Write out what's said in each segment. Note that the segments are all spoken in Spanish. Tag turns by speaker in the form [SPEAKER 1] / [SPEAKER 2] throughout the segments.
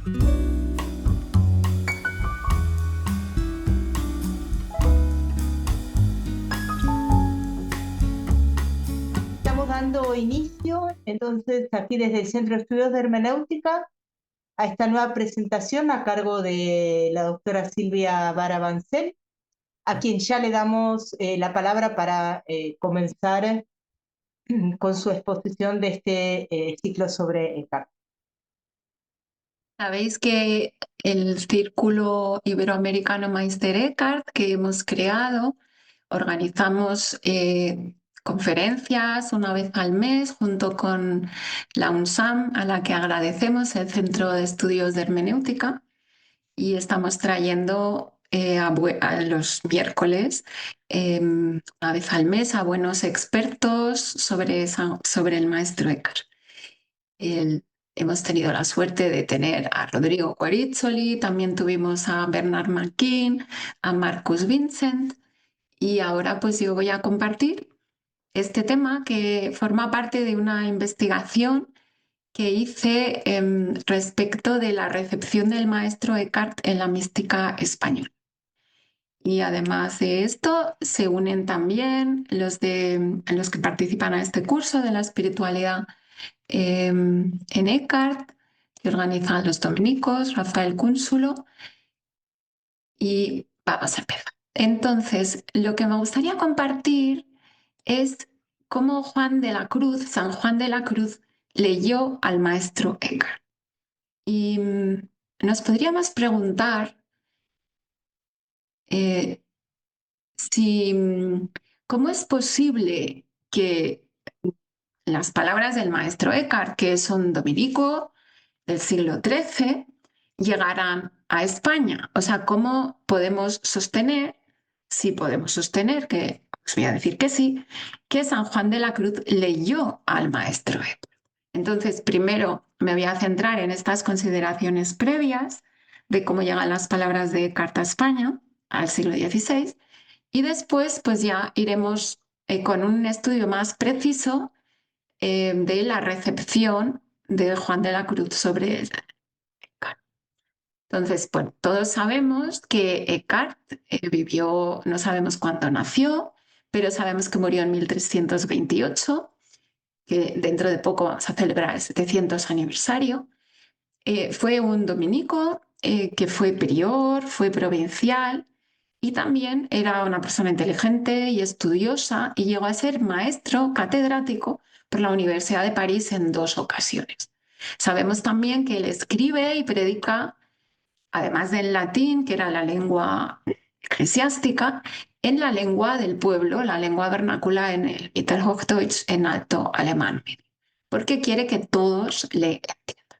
[SPEAKER 1] Estamos dando inicio, entonces, aquí desde el Centro de Estudios de Hermenéutica, a esta nueva presentación a cargo de la doctora Silvia Barabancel, a quien ya le damos la palabra para comenzar con su exposición de este ciclo sobre Eckhart.
[SPEAKER 2] Sabéis que el Círculo Iberoamericano Meister Eckhart que hemos creado, organizamos conferencias una vez al mes junto con la UNSAM, a la que agradecemos, el Centro de Estudios de Hermenéutica, y estamos trayendo a los miércoles, una vez al mes, a buenos expertos sobre el maestro Eckhart. Hemos tenido la suerte de tener a Rodrigo Guarizzoli, también tuvimos a Bernard McKean, a Marcus Vincent, y ahora pues yo voy a compartir este tema que forma parte de una investigación que hice respecto de la recepción del maestro Eckhart en la mística española. Y además de esto, se unen también los que participan a este curso de la espiritualidad en Eckhart, que organizan los dominicos, Rafael Cúnsulo, y vamos a empezar. Entonces, lo que me gustaría compartir es cómo San Juan de la Cruz, leyó al maestro Eckhart. Y nos podríamos preguntar eh, si, cómo es posible que las palabras del maestro Eckhart, que es un dominico del siglo XIII, llegaran a España. O sea, ¿cómo podemos sostener, si podemos sostener, que os voy a decir que sí, que San Juan de la Cruz leyó al maestro Eckhart? Entonces, primero me voy a centrar en estas consideraciones previas de cómo llegan las palabras de Eckhart a España al siglo XVI, y después pues ya iremos con un estudio más preciso de la recepción de Juan de la Cruz sobre Eckhart. Entonces, bueno, todos sabemos que Eckhart vivió, no sabemos cuándo nació, pero sabemos que murió en 1328, que dentro de poco vamos a celebrar el 700 aniversario. Fue un dominico que fue prior, fue provincial y también era una persona inteligente y estudiosa, y llegó a ser maestro catedrático por la Universidad de París en 2 ocasiones. Sabemos también que él escribe y predica, además del latín, que era la lengua eclesiástica, en la lengua del pueblo, la lengua vernácula, en el Mittelhochdeutsch, en alto alemán, porque quiere que todos le entiendan.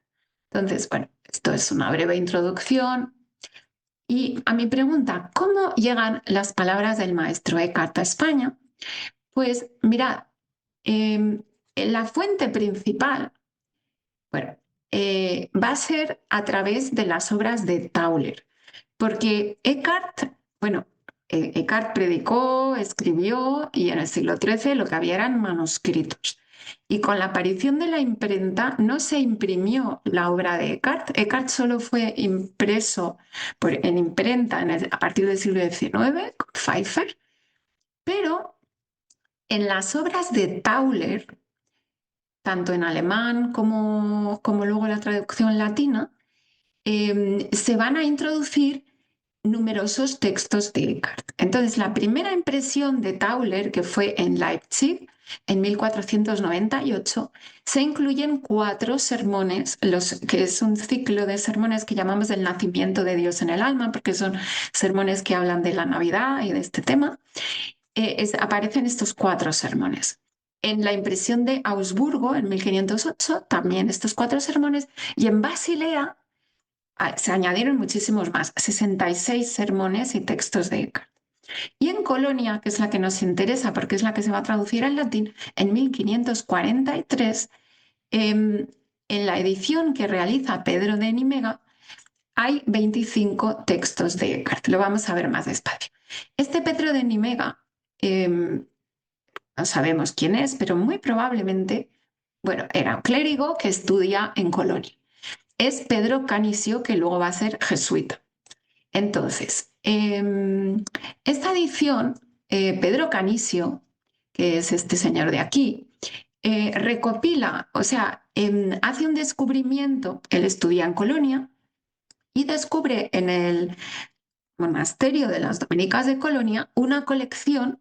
[SPEAKER 2] Entonces, bueno, esto es una breve introducción. Y a mi pregunta, ¿cómo llegan las palabras del maestro Eckhart a España? Pues mirad, la fuente principal, bueno, va a ser a través de las obras de Tauler, porque Eckhart, bueno, Eckhart predicó, escribió, y en el siglo XIII lo que había eran manuscritos. Y con la aparición de la imprenta no se imprimió la obra de Eckhart. Eckhart solo fue impreso en imprenta a partir del siglo XIX, con Pfeiffer, pero en las obras de Tauler, tanto en alemán como luego la traducción latina, se van a introducir numerosos textos de Eckhart. Entonces, la primera impresión de Tauler, que fue en Leipzig en 1498, se incluyen 4 sermones, que es un ciclo de sermones que llamamos el nacimiento de Dios en el alma, porque son sermones que hablan de la Navidad y de este tema. Aparecen estos 4 sermones. En la impresión de Augsburgo, en 1508, también estos 4 sermones, y en Basilea se añadieron muchísimos más, 66 sermones y textos de Eckhart. Y en Colonia, que es la que nos interesa porque es la que se va a traducir al latín, en 1543, en la edición que realiza Pedro de Nimega, hay 25 textos de Eckhart. Lo vamos a ver más despacio. Este Pedro de Nimega, no sabemos quién es, pero muy probablemente, bueno, era un clérigo que estudia en Colonia. es Pedro Canisio, que luego va a ser jesuita. Entonces, esta edición, Pedro Canisio, que es este señor de aquí, recopila, o sea, hace un descubrimiento, él estudia en Colonia y descubre en el monasterio de las Dominicas de Colonia una colección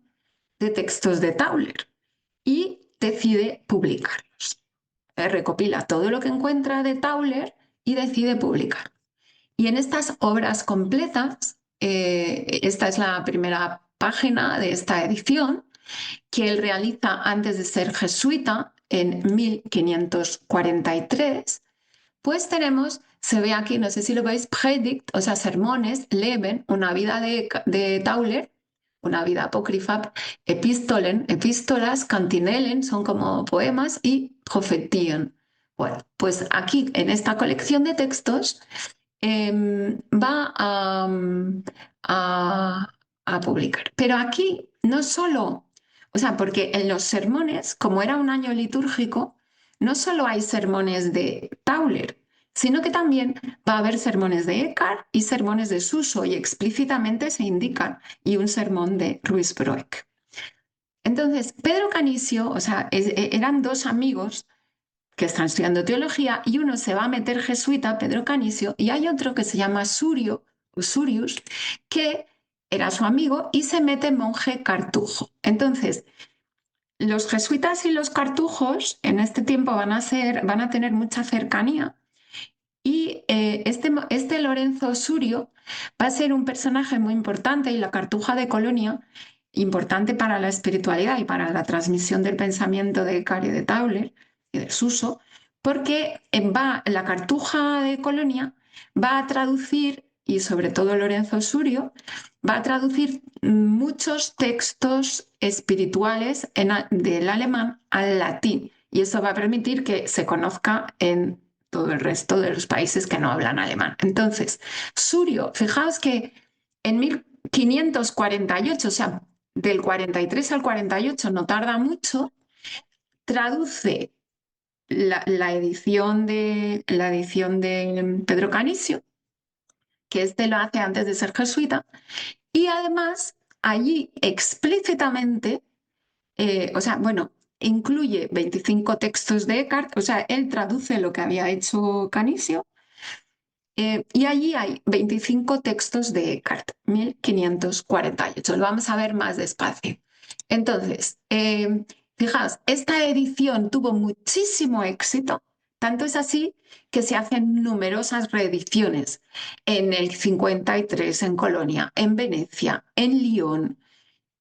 [SPEAKER 2] de textos de Tauler y decide publicarlos. Recopila todo lo que encuentra de Tauler y decide publicar. Y en estas obras completas, esta es la primera página de esta edición que él realiza antes de ser jesuita en 1543, pues tenemos, se ve aquí, no sé si lo veis, Predigt, o sea, sermones, Leben, una vida de Tauler, una vida apócrifa, Epistolen, epístolas, Cantinelen, son como poemas, y Prophetien. Bueno, pues aquí en esta colección de textos va a, a publicar. Pero aquí no solo, o sea, porque en los sermones, como era un año litúrgico, no solo hay sermones de Tauler, sino que también va a haber sermones de Eckhart y sermones de Suso, y explícitamente se indican, y un sermón de Ruysbroeck. Entonces, Pedro Canisio, o sea, eran dos amigos que están estudiando teología, y uno se va a meter jesuita, Pedro Canisio, y hay otro que se llama Surius, que era su amigo y se mete monje cartujo. Entonces, los jesuitas y los cartujos en este tiempo van a tener mucha cercanía, y este Lorenzo Surio va a ser un personaje muy importante, y la Cartuja de Colonia, importante para la espiritualidad y para la transmisión del pensamiento de Eckhart y de Tauler y de Suso, porque la Cartuja de Colonia va a traducir, y sobre todo Lorenzo Surio, va a traducir muchos textos espirituales del alemán al latín, y eso va a permitir que se conozca en todo el resto de los países que no hablan alemán. Entonces, Surio, fijaos que en 1548, o sea, del 43 al 48, no tarda mucho, traduce la edición de Pedro Canisio, que este lo hace antes de ser jesuita, y además allí explícitamente, o sea, bueno, incluye 25 textos de Eckhart, o sea, él traduce lo que había hecho Canisio. Y allí hay 25 textos de Eckhart, 1548. Lo vamos a ver más despacio. Entonces, fijaos, esta edición tuvo muchísimo éxito, tanto es así que se hacen numerosas reediciones en el 53, en Colonia, en Venecia, en Lyon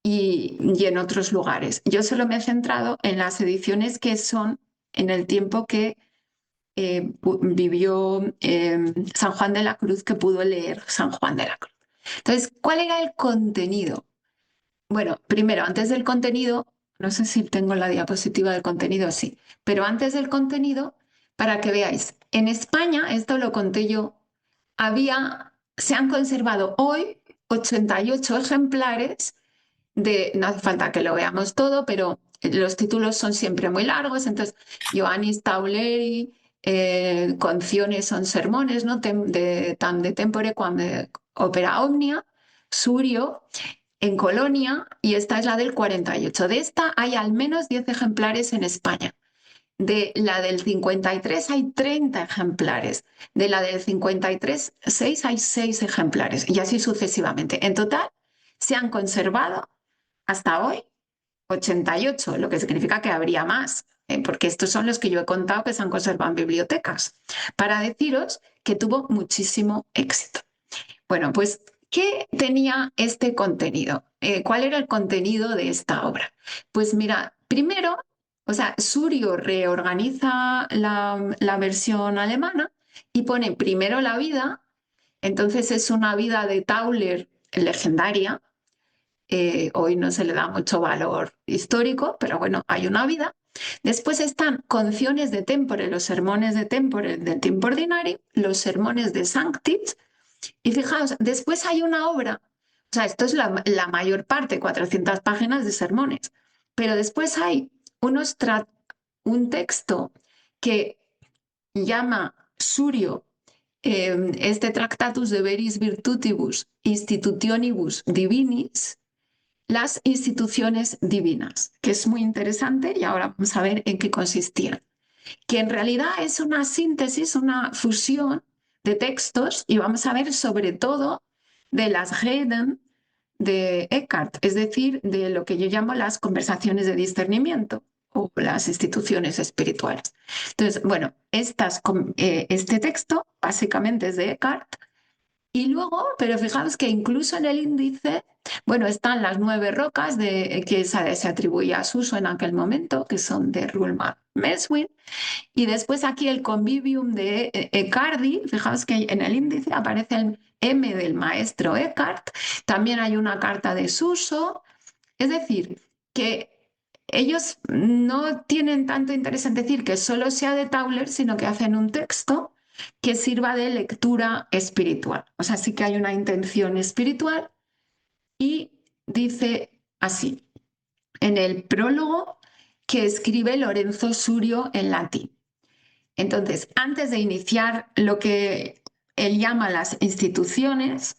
[SPEAKER 2] y en otros lugares. Yo solo me he centrado en las ediciones que son en el tiempo que vivió San Juan de la Cruz, que pudo leer San Juan de la Cruz. Entonces, ¿cuál era el contenido? Bueno, primero, antes del contenido, no sé si tengo la diapositiva del contenido, sí, pero antes del contenido, para que veáis, en España, esto lo conté yo, se han conservado hoy 88 ejemplares no hace falta que lo veamos todo, pero los títulos son siempre muy largos. Entonces, Ioannis Tauleri, Conciones son sermones, ¿no? De tempore quam opera omnia, Surio, en Colonia, y esta es la del 48. De esta hay al menos 10 ejemplares en España. De la del 53 hay 30 ejemplares. De la del 53, 6 hay 6 ejemplares, y así sucesivamente. En total, se han conservado hasta hoy 88, lo que significa que habría más, porque estos son los que yo he contado que se han conservado en bibliotecas, para deciros que tuvo muchísimo éxito. Bueno, pues, ¿qué tenía este contenido? ¿Cuál era el contenido de esta obra? Pues mira, primero, o sea, Surio reorganiza la versión alemana y pone primero la vida. Entonces es una vida de Tauler legendaria. Hoy no se le da mucho valor histórico, pero bueno, hay una vida. Después están Conciones de Tempore, los sermones de Tempore del tiempo ordinario, los sermones de Sanctis. Y fijaos, después hay una obra, o sea, esto es la mayor parte, 400 páginas de sermones, pero después hay un texto que llama Surio, este Tractatus de Veris Virtutibus Institutionibus Divinis, las instituciones divinas, que es muy interesante y ahora vamos a ver en qué consistían, que en realidad es una síntesis, una fusión de textos y vamos a ver sobre todo de las Reden de Eckhart, es decir, de lo que yo llamo las conversaciones de discernimiento o las instituciones espirituales. Entonces, bueno, este texto básicamente es de Eckhart y luego, pero fijaos que incluso en el índice, bueno, están las 9 rocas que se atribuía a Suso en aquel momento, que son de Rulman Meswin, y después aquí el convivium de Eckardi, fijaos que en el índice aparece el M del maestro Eckhart, también hay una carta de Suso, es decir, que ellos no tienen tanto interés en decir que solo sea de Tauler, sino que hacen un texto que sirva de lectura espiritual. O sea, sí que hay una intención espiritual y dice así, en el prólogo que escribe Lorenzo Surio en latín. Entonces, antes de iniciar lo que él llama las instituciones,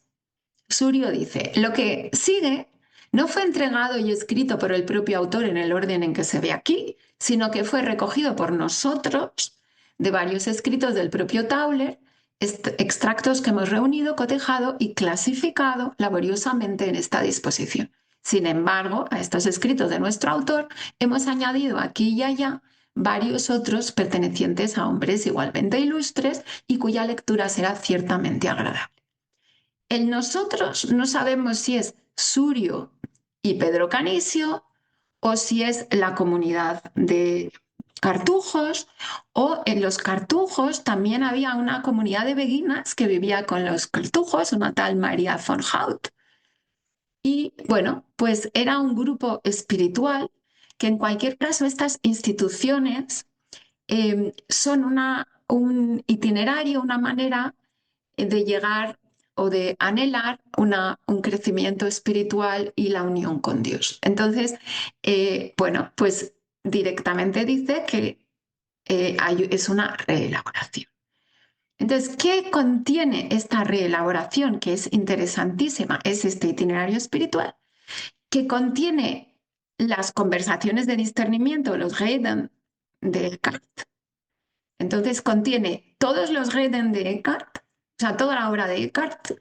[SPEAKER 2] Surio dice, lo que sigue no fue entregado y escrito por el propio autor en el orden en que se ve aquí, sino que fue recogido por nosotros de varios escritos del propio Tauler, extractos que hemos reunido, cotejado y clasificado laboriosamente en esta disposición. Sin embargo, a estos escritos de nuestro autor hemos añadido aquí y allá varios otros pertenecientes a hombres igualmente ilustres y cuya lectura será ciertamente agradable. En nosotros no sabemos si es Surio y Pedro Canisio o si es la comunidad de cartujos, o en los cartujos también había una comunidad de beguinas que vivía con los cartujos, una tal María von Hout. Y bueno, pues era un grupo espiritual que en cualquier caso estas instituciones son un itinerario, una manera de llegar o de anhelar un crecimiento espiritual y la unión con Dios. Entonces, bueno, pues directamente dice que es una reelaboración. Entonces, ¿qué contiene esta reelaboración que es interesantísima? Es este itinerario espiritual que contiene las conversaciones de discernimiento, los Reden de Eckhart. Entonces contiene todos los Reden de Eckhart, o sea, toda la obra de Eckhart,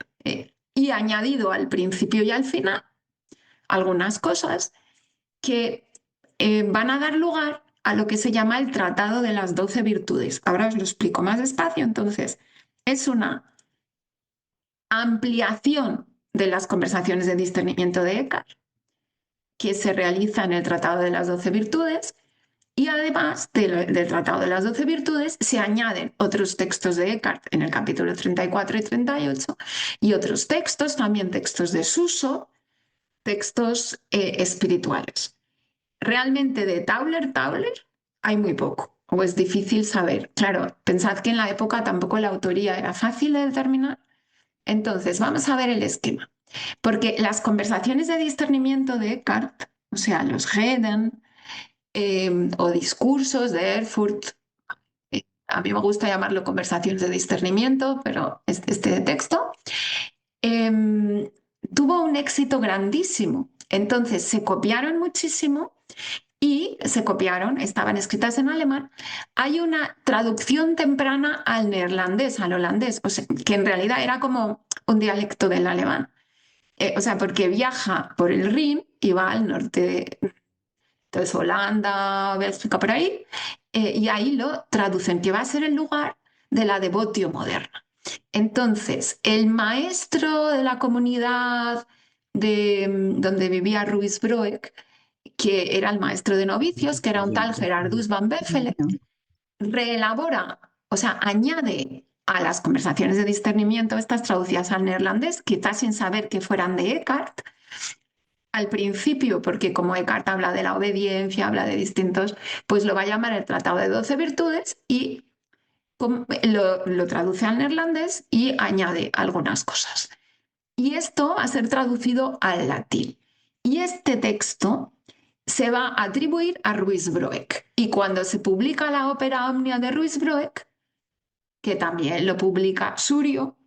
[SPEAKER 2] y añadido al principio y al final algunas cosas que van a dar lugar a lo que se llama el Tratado de las 12 Virtudes. Ahora os lo explico más despacio. Entonces, es una ampliación de las conversaciones de discernimiento de Eckhart que se realiza en el Tratado de las 12 Virtudes. Y además del Tratado de las 12 Virtudes se añaden otros textos de Eckhart en el capítulo 34 y 38 y otros textos, también textos de Suso, textos espirituales. Realmente de Tauler hay muy poco, o es difícil saber. Claro, pensad que en la época tampoco la autoría era fácil de determinar. Entonces, vamos a ver el esquema. Porque las conversaciones de discernimiento de Eckhart, o sea, los Reden, o discursos de Erfurt. A mí me gusta llamarlo conversaciones de discernimiento, pero este texto tuvo un éxito grandísimo. Entonces se copiaron muchísimo y estaban escritas en alemán. Hay una traducción temprana al neerlandés, al holandés, o sea, que en realidad era como un dialecto del alemán. O sea, porque viaja por el Rin y va al norte entonces, Holanda, Bélgica, por ahí, y ahí lo traducen, que va a ser el lugar de la devotio moderna. Entonces, el maestro de la comunidad donde vivía Ruysbroek, que era el maestro de novicios, que era un tal Gerardus van Bevelen, reelabora, o sea, añade a las conversaciones de discernimiento estas traducidas al neerlandés, quizás sin saber que fueran de Eckhart, al principio, porque como Eckhart habla de la obediencia, habla de distintos, pues lo va a llamar el Tratado de 12 Virtudes y lo traduce al neerlandés y añade algunas cosas. Y esto va a ser traducido al latín. Y este texto se va a atribuir a Ruysbroek. Y cuando se publica la ópera Omnia de Ruysbroek, que también lo publica Surio,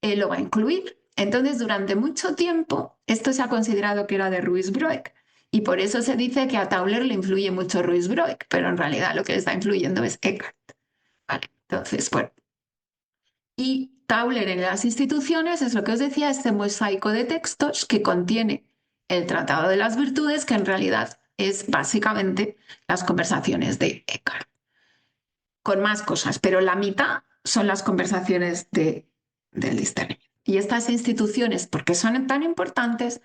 [SPEAKER 2] lo va a incluir. Entonces, durante mucho tiempo, esto se ha considerado que era de Ruysbroek y por eso se dice que a Tauler le influye mucho Ruysbroek, pero en realidad lo que le está influyendo es Eckhart. ¿Vale? Entonces, bueno. Y Tauler en las instituciones es lo que os decía, este mosaico de textos que contiene el Tratado de las Virtudes, que en realidad es básicamente las conversaciones de Eckhart, con más cosas, pero la mitad son las conversaciones del discernimiento. Y estas instituciones, ¿por qué son tan importantes?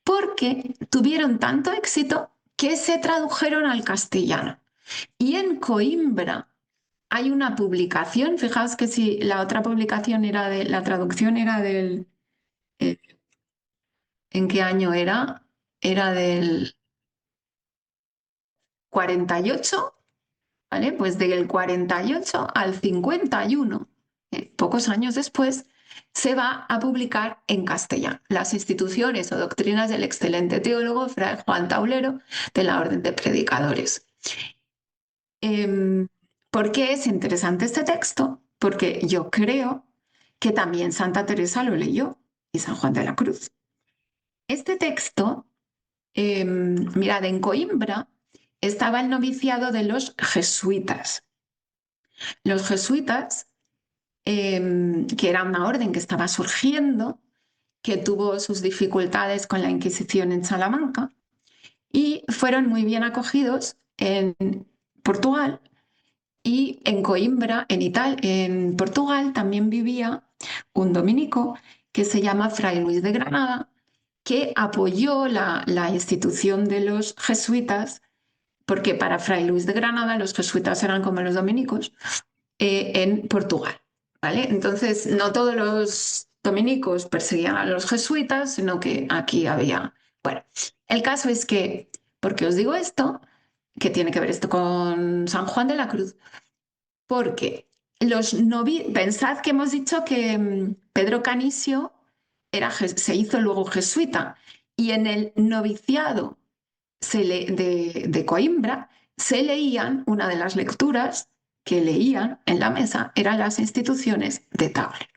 [SPEAKER 2] Porque tuvieron tanto éxito que se tradujeron al castellano. Y en Coimbra hay una publicación, fijaos que si la otra publicación era de, la traducción era del, eh, ¿en qué año era? Era del 48, ¿vale? Pues del 48 al 51, pocos años después, se va a publicar en castellano Las instituciones o doctrinas del excelente teólogo Fray Juan Taulero de la Orden de Predicadores. ¿Por qué es interesante este texto? Porque yo creo que también Santa Teresa lo leyó y San Juan de la Cruz. Este texto, mirad, en Coimbra estaba el noviciado de los jesuitas. Los jesuitas, que era una orden que estaba surgiendo, que tuvo sus dificultades con la Inquisición en Salamanca, y fueron muy bien acogidos en Portugal. Y en Coimbra, en Portugal, también vivía un dominico que se llama Fray Luis de Granada, que apoyó la institución de los jesuitas, porque para Fray Luis de Granada los jesuitas eran como los dominicos, en Portugal. ¿Vale? Entonces, no todos los dominicos perseguían a los jesuitas, sino que aquí había... Bueno, el caso es que, porque os digo esto, que tiene que ver esto con San Juan de la Cruz, porque pensad que hemos dicho que Pedro Canisio se hizo luego jesuita y en el noviciado de Coimbra se leían, una de las lecturas que leían en la mesa eran las instituciones de Tauler.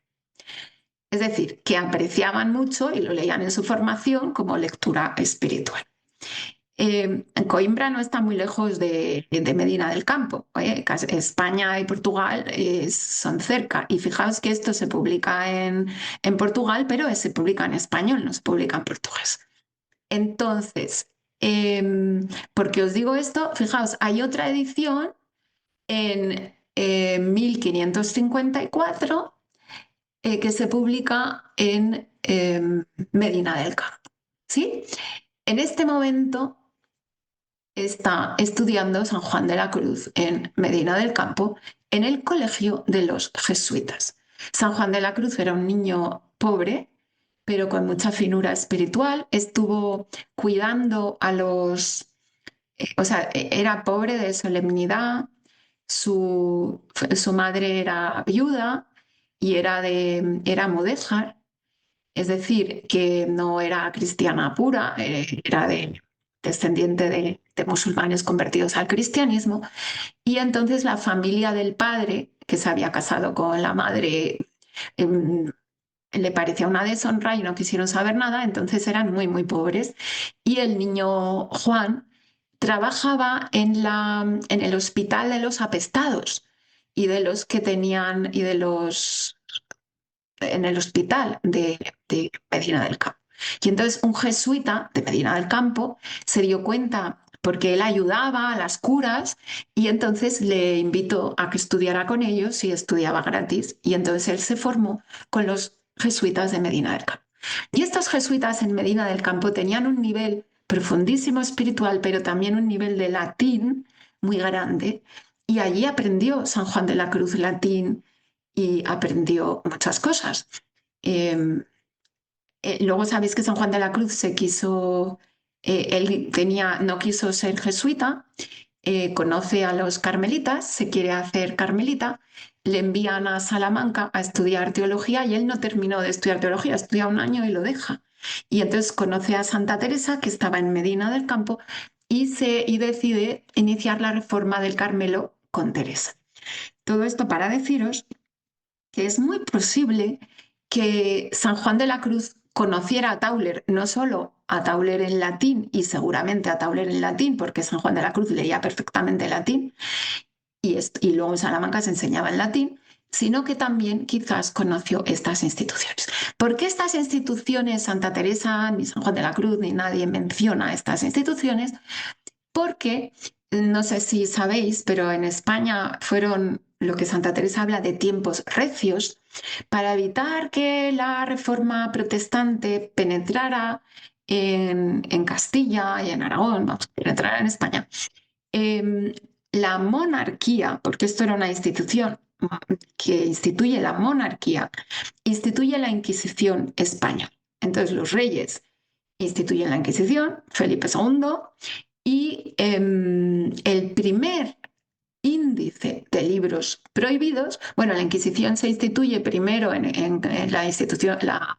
[SPEAKER 2] Es decir, que apreciaban mucho y lo leían en su formación como lectura espiritual. Coimbra no está muy lejos de Medina del Campo. España y Portugal son cerca. Y fijaos que esto se publica en Portugal, pero se publica en español, no se publica en portugués. Entonces, ¿por qué os digo esto? Fijaos, hay otra edición en 1554 que se publica en Medina del Campo. ¿Sí? En este momento está estudiando San Juan de la Cruz en Medina del Campo, en el colegio de los jesuitas. San Juan de la Cruz era un niño pobre, pero con mucha finura espiritual. Estuvo cuidando a los... o sea, era pobre de solemnidad, su madre era viuda y era mudéjar, es decir, que no era cristiana pura, era descendiente de musulmanes convertidos al cristianismo, y entonces la familia del padre, que se había casado con la madre, le parecía una deshonra y no quisieron saber nada, entonces eran muy, muy pobres. Y el niño Juan trabajaba en el hospital de los apestados y de los que tenían, en el hospital de Medina del Campo. Y entonces un jesuita de Medina del Campo se dio cuenta porque él ayudaba a las curas y entonces le invitó a que estudiara con ellos y estudiaba gratis. Y entonces él se formó con los jesuitas de Medina del Campo. Y estos jesuitas en Medina del Campo tenían un nivel profundísimo espiritual, pero también un nivel de latín muy grande. Y allí aprendió San Juan de la Cruz latín y aprendió muchas cosas. Luego sabéis que San Juan de la Cruz no quiso ser jesuita, conoce a los carmelitas, se quiere hacer carmelita, le envían a Salamanca a estudiar teología y él no terminó de estudiar teología, estudia un año y lo deja. Y entonces conoce a Santa Teresa, que estaba en Medina del Campo, y decide iniciar la reforma del Carmelo con Teresa. Todo esto para deciros que es muy posible que San Juan de la Cruz conociera a Tauler, no solo a Tauler en latín y seguramente a Tauler en latín, porque San Juan de la Cruz leía perfectamente latín y luego en Salamanca se enseñaba en latín, sino que también quizás conoció estas instituciones. ¿Por qué estas instituciones, Santa Teresa, ni San Juan de la Cruz, ni nadie menciona estas instituciones? Porque, no sé si sabéis, pero en España fueron lo que Santa Teresa habla de tiempos recios para evitar que la reforma protestante penetrara en Castilla y en Aragón, vamos, penetrara en España. Eh, la monarquía, porque esto era una institución que instituye la monarquía, instituye la Inquisición española. Entonces los reyes instituyen la Inquisición, Felipe II, y el primer índice de libros prohibidos, bueno, la Inquisición se instituye primero en la institución, la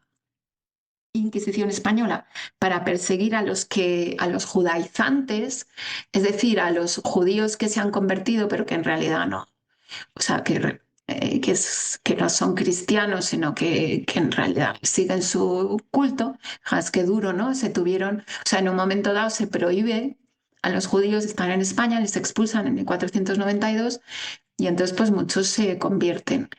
[SPEAKER 2] Inquisición española para perseguir a los judaizantes, es decir, a los judíos que se han convertido, pero que en realidad no, o sea, que no son cristianos, sino que en realidad siguen su culto. Es que duro, ¿no? Se tuvieron, o sea, en un momento dado se prohíbe a los judíos estar en España, les expulsan en 1492 y entonces pues muchos se convierten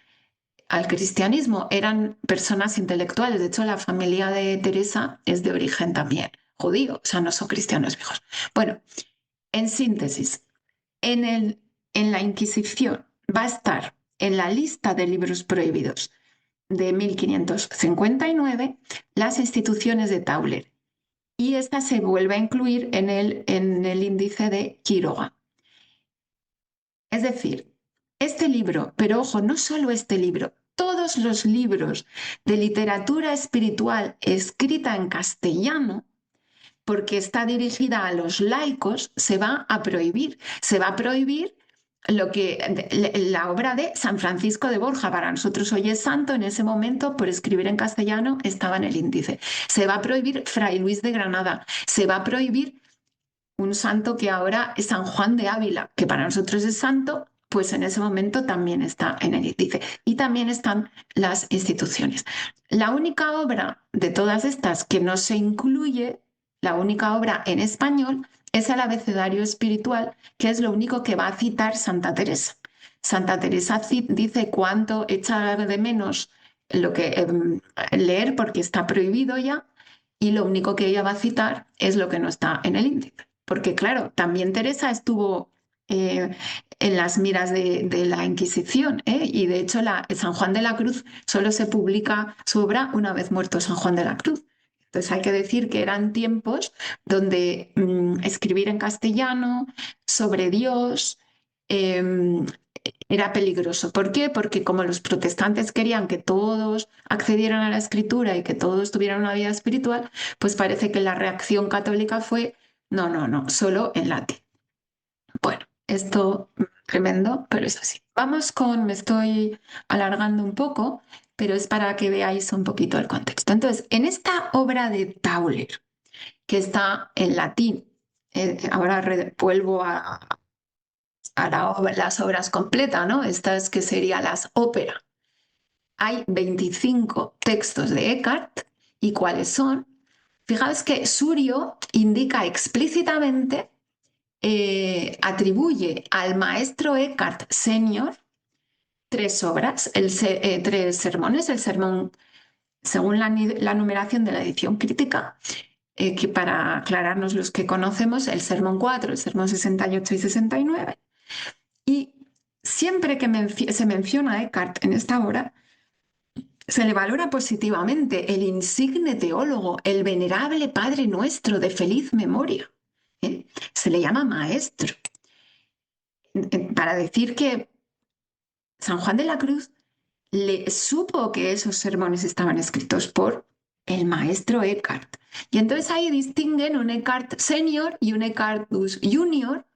[SPEAKER 2] al cristianismo. Eran personas intelectuales, de hecho la familia de Teresa es de origen también judío, o sea, no son cristianos viejos. Bueno, en síntesis, en, en la Inquisición va a estar en la lista de libros prohibidos de 1559 las instituciones de Tauler y esta se vuelve a incluir en el índice de Quiroga. Es decir, este libro, pero ojo, no solo este libro, todos los libros de literatura espiritual escrita en castellano, porque está dirigida a los laicos, se va a prohibir. Se va a prohibir la obra de San Francisco de Borja. Para nosotros hoy es santo, en ese momento por escribir en castellano estaba en el índice. Se va a prohibir Fray Luis de Granada. Se va a prohibir un santo que ahora es San Juan de Ávila, que para nosotros es santo, pues en ese momento también está en el índice. Y también están las instituciones. La única obra de todas estas que no se incluye, la única obra en español, es el abecedario espiritual, que es lo único que va a citar Santa Teresa. Santa Teresa dice cuánto echa de menos lo que leer porque está prohibido ya, y lo único que ella va a citar es lo que no está en el índice. Porque claro, también Teresa estuvo en las miras de la Inquisición, y de hecho San Juan de la Cruz solo se publica su obra una vez muerto San Juan de la Cruz. Entonces hay que decir que eran tiempos donde escribir en castellano sobre Dios era peligroso. ¿Por qué? Porque como los protestantes querían que todos accedieran a la escritura y que todos tuvieran una vida espiritual, pues parece que la reacción católica fue, no, no, no, solo en latín. Bueno, esto tremendo, pero es así. Vamos con, me estoy alargando un poco, pero es para que veáis un poquito el contexto. Entonces, en esta obra de Tauler, que está en latín, ahora vuelvo a las obras completas, ¿no? Estas que serían las óperas. Hay 25 textos de Eckhart, ¿y cuáles son? Fijaos que Surio indica explícitamente, atribuye al maestro Eckhart Senior tres obras, tres sermones, el sermón según la numeración de la edición crítica, que para aclararnos los que conocemos, el sermón 4, el sermón 68 y 69. Y siempre que se menciona a Eckhart en esta obra, se le valora positivamente el insigne teólogo, el venerable Padre nuestro de feliz memoria. Se le llama maestro, para decir que San Juan de la Cruz le supo que esos sermones estaban escritos por el maestro Eckhart. Y entonces ahí distinguen un Eckhart senior y un Eckhart junior,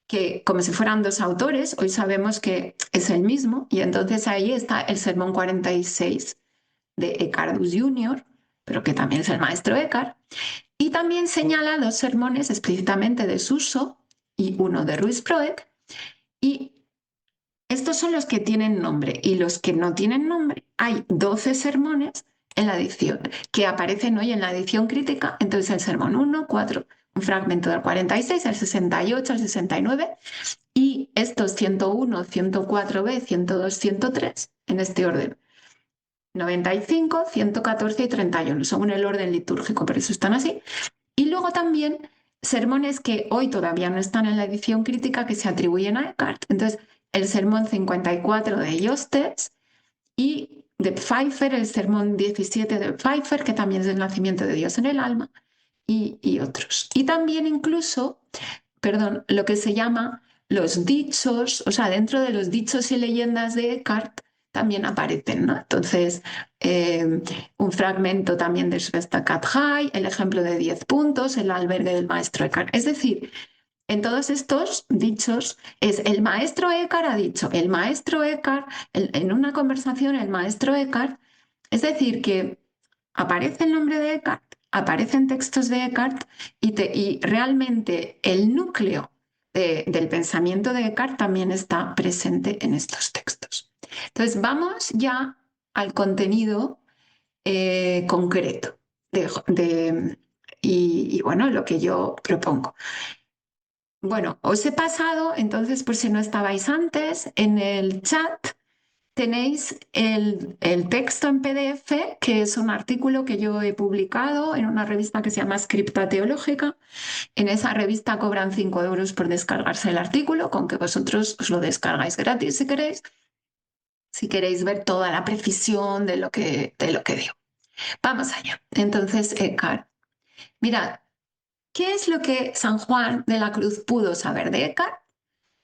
[SPEAKER 2] que como si fueran dos autores, hoy sabemos que es el mismo, y entonces ahí está el sermón 46 de Eckhardus Junior, pero que también es el maestro Eckhart, y también señala dos sermones explícitamente de Suso y uno de Ruiz Proet, y estos son los que tienen nombre y los que no tienen nombre. Hay 12 sermones en la edición que aparecen hoy en la edición crítica. Entonces el sermón 1, 4, un fragmento del 46, el 68, el 69 y estos 101, 104b, 102, 103 en este orden. 95, 114 y 31, según el orden litúrgico, por eso están así. Y luego también sermones que hoy todavía no están en la edición crítica que se atribuyen a Eckhart. Entonces, el sermón 54 de Justes y de Pfeiffer, el sermón 17 de Pfeiffer, que también es el nacimiento de Dios en el alma, y otros. Y también incluso, perdón, lo que se llama los dichos, o sea, dentro de los dichos y leyendas de Eckhart también aparecen, ¿no? Entonces, un fragmento también de Shvesta High, el ejemplo de 10 puntos, el albergue del maestro Eckhart. Es decir, en todos estos dichos es el maestro Eckhart ha dicho, el maestro Eckhart, en una conversación el maestro Eckhart, es decir, que aparece el nombre de Eckhart, aparecen textos de Eckhart y realmente el núcleo del pensamiento de Eckhart también está presente en estos textos. Entonces vamos ya al contenido concreto y bueno, lo que yo propongo. Bueno, os he pasado, entonces, por si no estabais antes, en el chat tenéis el texto en PDF, que es un artículo que yo he publicado en una revista que se llama Scripta Teológica. En esa revista cobran 5 euros por descargarse el artículo, con que vosotros os lo descargáis gratis si queréis ver toda la precisión de lo que digo. Vamos allá. Entonces, Eckhart, mirad, ¿qué es lo que San Juan de la Cruz pudo saber de Eckhart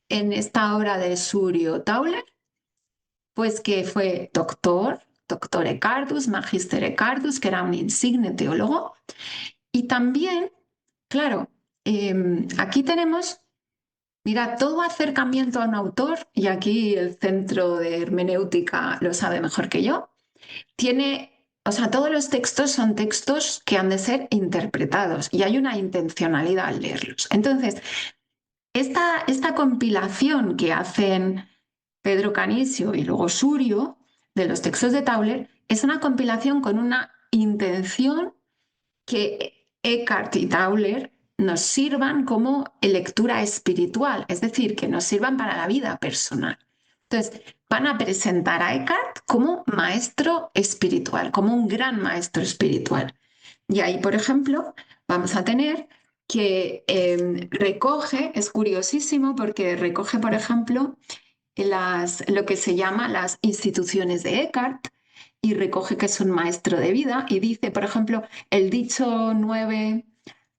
[SPEAKER 2] en esta obra de Surio Tauler? Pues que fue doctor Eccardus, magister Eccardus, que era un insigne teólogo. Y también, claro, aquí tenemos, mira, todo acercamiento a un autor, y aquí el Centro de Hermenéutica lo sabe mejor que yo, tiene, o sea, todos los textos son textos que han de ser interpretados y hay una intencionalidad al leerlos. Entonces, esta compilación que hacen Pedro Canisio y luego Surio de los textos de Tauler es una compilación con una intención que Eckhart y Tauler nos sirvan como lectura espiritual, es decir, que nos sirvan para la vida personal. Entonces, van a presentar a Eckhart como maestro espiritual, como un gran maestro espiritual. Y ahí, por ejemplo, vamos a tener que recoge, es curiosísimo porque recoge, por ejemplo, lo que se llama las instituciones de Eckhart y recoge que es un maestro de vida y dice, por ejemplo, el dicho 9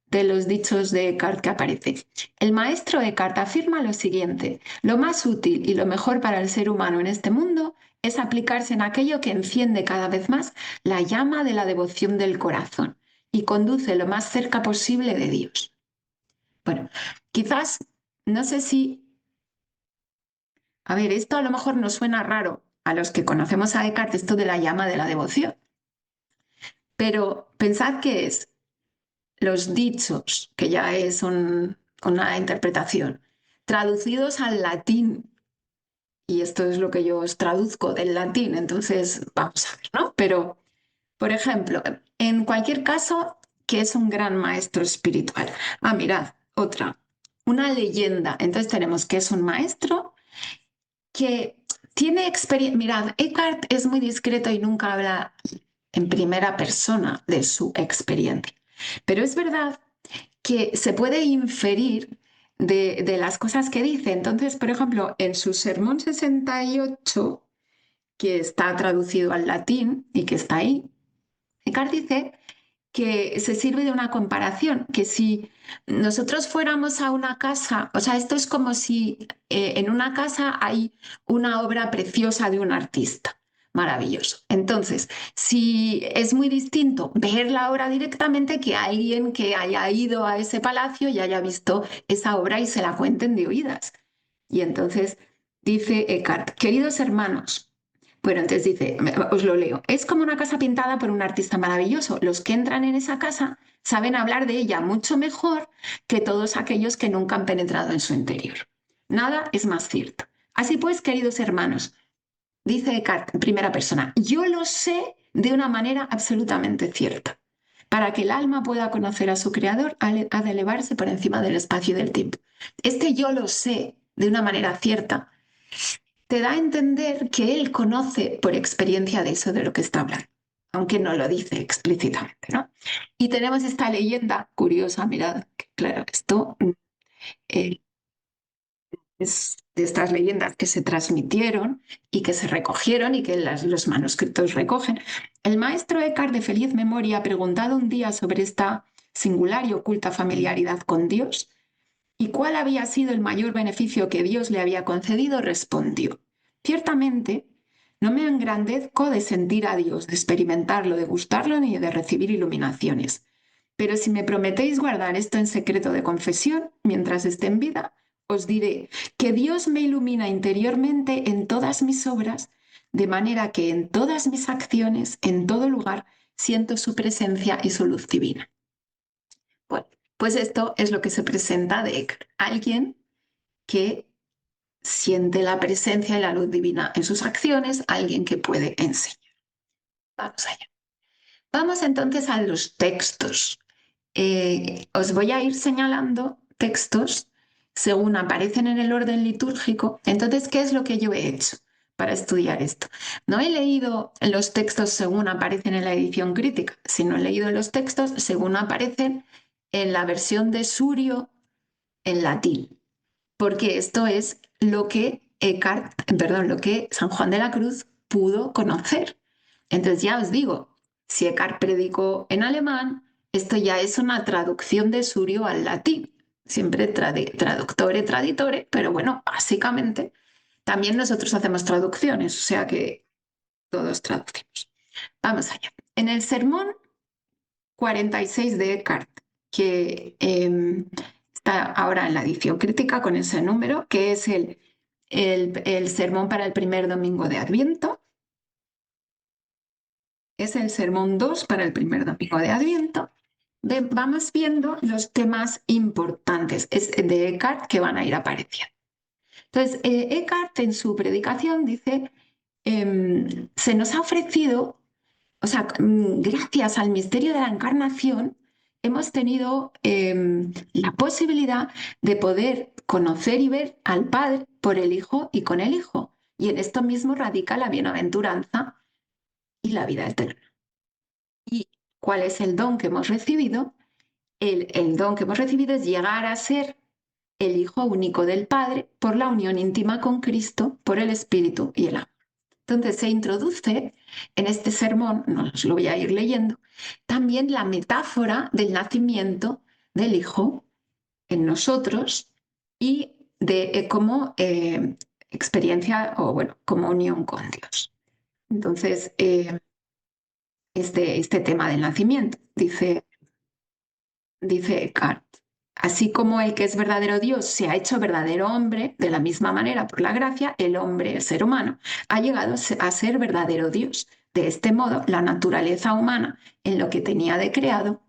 [SPEAKER 2] de los dichos de Eckhart que aparece. El maestro Eckhart afirma lo siguiente: lo más útil y lo mejor para el ser humano en este mundo es aplicarse en aquello que enciende cada vez más la llama de la devoción del corazón y conduce lo más cerca posible de Dios. Bueno, quizás, no sé si a ver, esto a lo mejor nos suena raro a los que conocemos a Eckhart, esto de la llama de la devoción, pero pensad que es los dichos, que ya es una interpretación, traducidos al latín, y esto es lo que yo os traduzco del latín, entonces vamos a ver, ¿no? Pero, por ejemplo, en cualquier caso, que es un gran maestro espiritual. Ah, mirad, otra, una leyenda. Entonces tenemos que es un maestro que tiene experiencia. Mirad, Eckhart es muy discreto y nunca habla en primera persona de su experiencia. Pero es verdad que se puede inferir de las cosas que dice. Entonces, por ejemplo, en su sermón 68, que está traducido al latín y que está ahí, Eckhart dice que se sirve de una comparación, que si nosotros fuéramos a una casa, o sea, esto es como si en una casa hay una obra preciosa de un artista. Maravilloso. Entonces, si es muy distinto ver la obra directamente que alguien que haya ido a ese palacio y haya visto esa obra y se la cuenten de oídas. Y entonces dice Eckhart, queridos hermanos, bueno, entonces dice, os lo leo, es como una casa pintada por un artista maravilloso. Los que entran en esa casa saben hablar de ella mucho mejor que todos aquellos que nunca han penetrado en su interior. Nada es más cierto. Así pues, queridos hermanos, dice Eckhart en primera persona, yo lo sé de una manera absolutamente cierta. Para que el alma pueda conocer a su creador, ha de elevarse por encima del espacio y del tiempo. Este yo lo sé de una manera cierta te da a entender que él conoce por experiencia de eso de lo que está hablando, aunque no lo dice explícitamente, ¿no? Y tenemos esta leyenda curiosa, mirad, que claro, esto eh, es de estas leyendas que se transmitieron y que se recogieron y que los manuscritos recogen. El maestro Eckhart de feliz memoria, preguntado un día sobre esta singular y oculta familiaridad con Dios y cuál había sido el mayor beneficio que Dios le había concedido, respondió, ciertamente, no me engrandezco de sentir a Dios, de experimentarlo, de gustarlo ni de recibir iluminaciones. Pero si me prometéis guardar esto en secreto de confesión mientras esté en vida, os diré que Dios me ilumina interiormente en todas mis obras, de manera que en todas mis acciones, en todo lugar, siento su presencia y su luz divina. Bueno, pues esto es lo que se presenta de Eckhart, alguien que siente la presencia y la luz divina en sus acciones, alguien que puede enseñar. Vamos allá. Vamos entonces a los textos. Os voy a ir señalando textos según aparecen en el orden litúrgico. Entonces, ¿qué es lo que yo he hecho para estudiar esto? No he leído los textos según aparecen en la edición crítica, sino he leído los textos según aparecen en la versión de Surio en latín, porque esto es lo que lo que San Juan de la Cruz pudo conocer. Entonces ya os digo, si Eckhart predicó en alemán, esto ya es una traducción de Surio al latín. Siempre traductore, traditore, pero bueno, básicamente también nosotros hacemos traducciones, o sea que todos traducimos. Vamos allá. En el sermón 46 de Eckhart, que está ahora en la edición crítica con ese número, que es el sermón para el primer domingo de Adviento. Es el sermón 2 para el primer domingo de Adviento. Vamos viendo los temas importantes de Eckhart que van a ir apareciendo. Entonces, Eckhart en su predicación dice, se nos ha ofrecido, o sea, gracias al misterio de la encarnación, hemos tenido la posibilidad de poder conocer y ver al Padre por el Hijo y con el Hijo. Y en esto mismo radica la bienaventuranza y la vida eterna. ¿Y cuál es el don que hemos recibido? El don que hemos recibido es llegar a ser el Hijo único del Padre por la unión íntima con Cristo, por el Espíritu y el amor. Entonces se introduce en este sermón, no os lo voy a ir leyendo, también la metáfora del nacimiento del Hijo en nosotros y de como experiencia o bueno, como unión con Dios. Entonces, este tema del nacimiento, dice Eckhart, así como el que es verdadero Dios se ha hecho verdadero hombre, de la misma manera, por la gracia, el hombre, el ser humano, ha llegado a ser verdadero Dios. De este modo, la naturaleza humana, en lo que tenía de creado,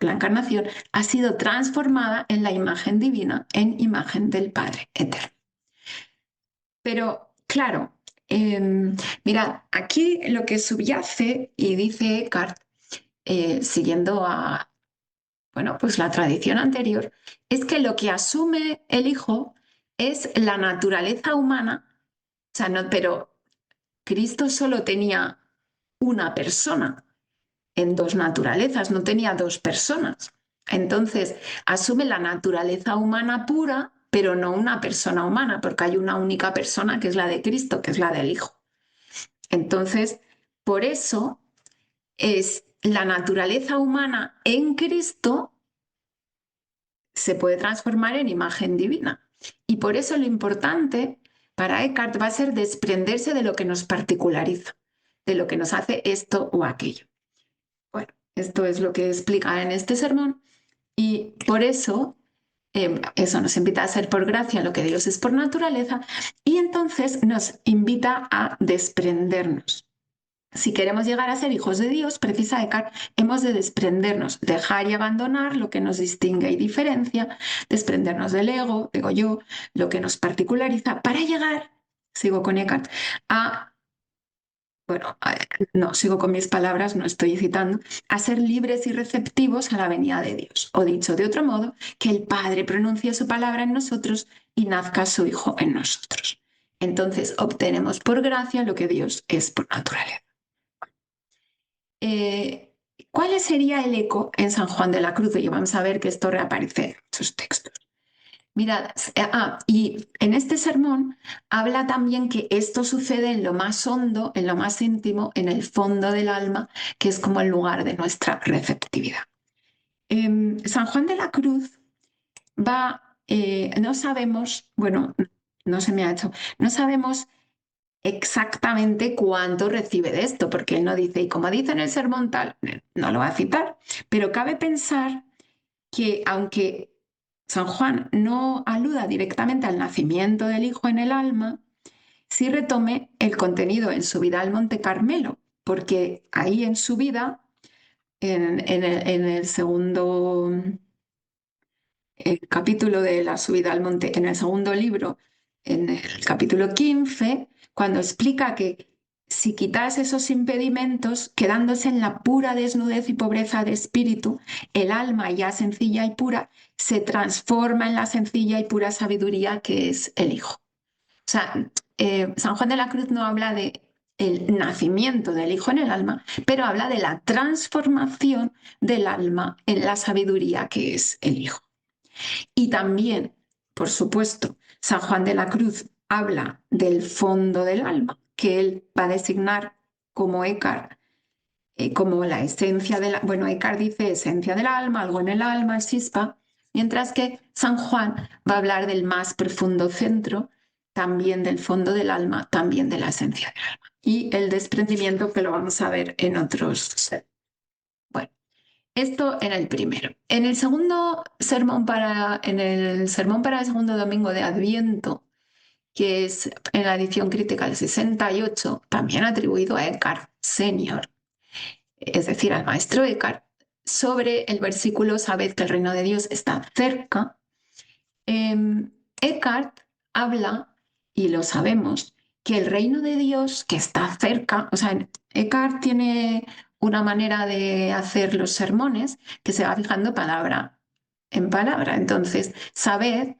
[SPEAKER 2] la encarnación, ha sido transformada en la imagen divina, en imagen del Padre eterno. Pero, claro, mira, aquí lo que subyace, y dice Eckhart, siguiendo a, bueno, pues la tradición anterior, es que lo que asume el Hijo es la naturaleza humana, o sea, no, pero Cristo solo tenía una persona en dos naturalezas, no tenía dos personas. Entonces, asume la naturaleza humana pura, pero no una persona humana, porque hay una única persona que es la de Cristo, que es la del Hijo. Entonces, por eso es la naturaleza humana en Cristo se puede transformar en imagen divina. Y por eso lo importante para Eckhart va a ser desprenderse de lo que nos particulariza, de lo que nos hace esto o aquello. Bueno, esto es lo que explica en este sermón y por eso eso nos invita a ser por gracia lo que Dios es por naturaleza y entonces nos invita a desprendernos. Si queremos llegar a ser hijos de Dios, precisa Eckhart, hemos de desprendernos, dejar y abandonar lo que nos distingue y diferencia, desprendernos del ego, digo yo, lo que nos particulariza, para llegar sigo con Eckhart, a, bueno, no, sigo con mis palabras, no estoy citando, a ser libres y receptivos a la venida de Dios. O dicho de otro modo, que el Padre pronuncie su palabra en nosotros y nazca su Hijo en nosotros. Entonces obtenemos por gracia lo que Dios es por naturaleza. Eh, ¿Cuál sería el eco en San Juan de la Cruz? Y vamos a ver que esto reaparece en muchos textos. Mirad, y en este sermón habla también que esto sucede en lo más hondo, en lo más íntimo, en el fondo del alma, que es como el lugar de nuestra receptividad. San Juan de la Cruz no sabemos, bueno, no se me ha hecho, no sabemos exactamente cuánto recibe de esto, porque él no dice, y como dice en el sermón tal, no lo va a citar, pero cabe pensar que aunque San Juan no aluda directamente al nacimiento del Hijo en el alma, sí retome el contenido en su vida al Monte Carmelo, porque ahí en su vida, en el segundo capítulo de la subida al monte, en el segundo libro, en el capítulo 15, cuando explica que si quitas esos impedimentos, quedándose en la pura desnudez y pobreza de espíritu, el alma ya sencilla y pura se transforma en la sencilla y pura sabiduría que es el Hijo. O sea, San Juan de la Cruz no habla de el nacimiento del Hijo en el alma, pero habla de la transformación del alma en la sabiduría que es el Hijo. Y también, por supuesto, San Juan de la Cruz habla del fondo del alma, que él va a designar como Eckhart, como la esencia de la... Bueno, Eckhart dice esencia del alma, algo en el alma, el chispa, mientras que San Juan va a hablar del más profundo centro, también del fondo del alma, también de la esencia del alma. Y el desprendimiento que lo vamos a ver en otros. Bueno, esto en el primero. En el segundo sermón en el sermón para el segundo domingo de Adviento, que es en la edición crítica del 68, también atribuido a Eckhart Senior, es decir, al maestro Eckhart, sobre el versículo "Sabed que el reino de Dios está cerca". Eckhart habla, y lo sabemos, que el reino de Dios que está cerca, o sea, Eckhart tiene una manera de hacer los sermones que se va fijando palabra en palabra. Entonces, sabed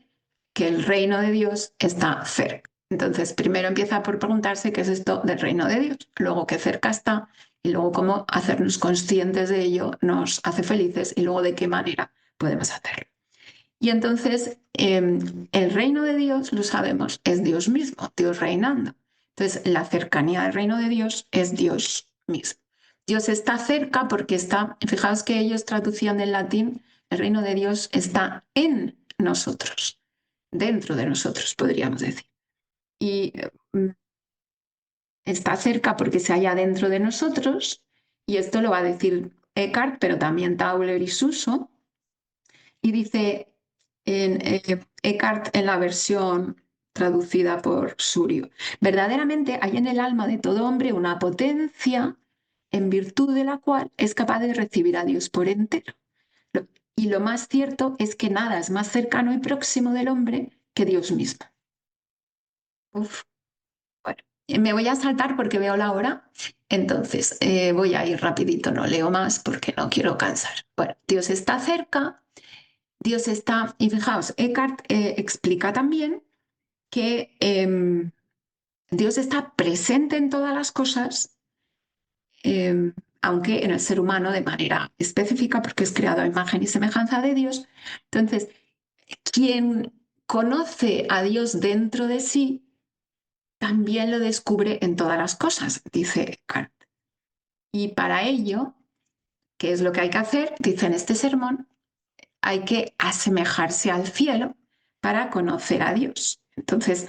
[SPEAKER 2] que el reino de Dios está cerca. Entonces, primero empieza por preguntarse qué es esto del reino de Dios, luego qué cerca está, y luego cómo hacernos conscientes de ello nos hace felices, y luego de qué manera podemos hacerlo. Y entonces el reino de Dios, lo sabemos, es Dios mismo, Dios reinando. Entonces la cercanía del reino de Dios es Dios mismo. Dios está cerca porque está, fijaos que ellos traducían del latín, el reino de Dios está en nosotros, dentro de nosotros, podríamos decir. Y está cerca porque se halla dentro de nosotros, y esto lo va a decir Eckhart, pero también Tauler y Suso, y dice Eckhart en la versión traducida por Surio: verdaderamente hay en el alma de todo hombre una potencia en virtud de la cual es capaz de recibir a Dios por entero. Y lo más cierto es que nada es más cercano y próximo del hombre que Dios mismo. Uf. Bueno, me voy a saltar porque veo la hora, entonces voy a ir rapidito, no leo más porque no quiero cansar. Bueno, Dios está cerca. Dios está, y fijaos, Eckhart explica también que Dios está presente en todas las cosas, aunque en el ser humano de manera específica, porque es creado a imagen y semejanza de Dios. Entonces, quien conoce a Dios dentro de sí, también lo descubre en todas las cosas, dice Eckhart. Y para ello, ¿qué es lo que hay que hacer? Dice en este sermón, hay que asemejarse al cielo para conocer a Dios. Entonces,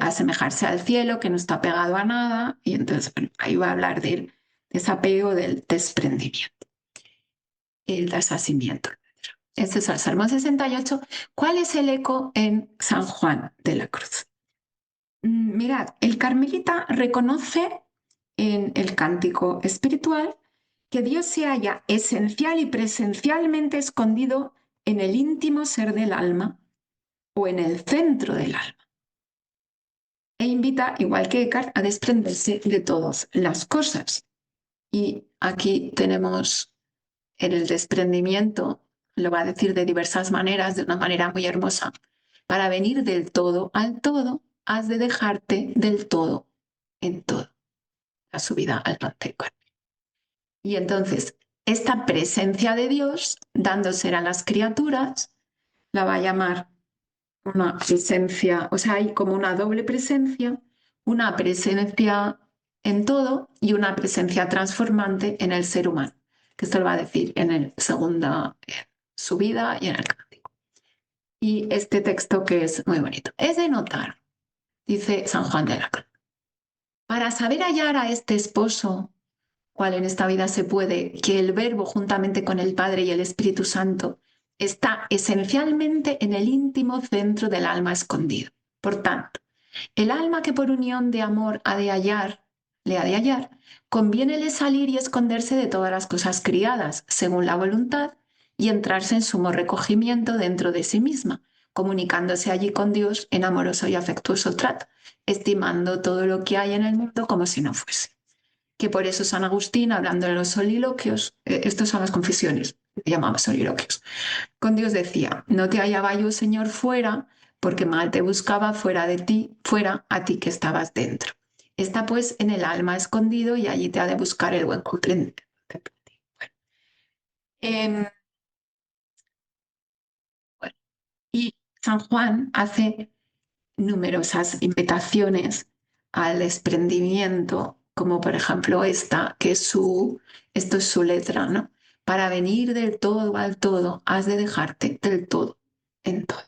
[SPEAKER 2] asemejarse al cielo que no está pegado a nada, y entonces bueno, ahí va a hablar del desapego, del desprendimiento, el deshacimiento. Este es el Salmo 68. ¿Cuál es el eco en San Juan de la Cruz? Mirad, el carmelita reconoce en el cántico espiritual que Dios se halla esencial y presencialmente escondido en el íntimo ser del alma o en el centro del alma. e invita, igual que Eckhart, a desprenderse de todas las cosas. Y aquí tenemos en el desprendimiento, lo va a decir de diversas maneras, de una manera muy hermosa. Para venir del todo al todo, has de dejarte del todo en todo. La subida al monte Carmelo. Y entonces, esta presencia de Dios, dándose a las criaturas, la va a llamar una presencia, o sea, hay como una doble presencia, una presencia en todo y una presencia transformante en el ser humano, que esto lo va a decir en el segunda subida y en el cántico. Y este texto que es muy bonito. Es de notar, dice San Juan de la Cruz, para saber hallar a este esposo, cual en esta vida se puede, que el Verbo juntamente con el Padre y el Espíritu Santo está esencialmente en el íntimo centro del alma escondido. Por tanto, el alma que por unión de amor ha de hallar, le ha de hallar, conviénele salir y esconderse de todas las cosas criadas, según la voluntad, y entrarse en sumo recogimiento dentro de sí misma, comunicándose allí con Dios en amoroso y afectuoso trato, estimando todo lo que hay en el mundo como si no fuese. Que por eso San Agustín, hablando de los soliloquios, estos son las confesiones, que llamamos soliloquios, con Dios decía, no te hallaba yo, Señor, fuera, porque mal te buscaba fuera de ti, fuera a ti que estabas dentro. Está pues en el alma escondido y allí te ha de buscar el buen comprendimiento. Bueno, eh, bueno, y San Juan hace numerosas invitaciones al desprendimiento, como por ejemplo esta, que es esto es su letra, ¿no? Para venir del todo al todo, has de dejarte del todo en todo.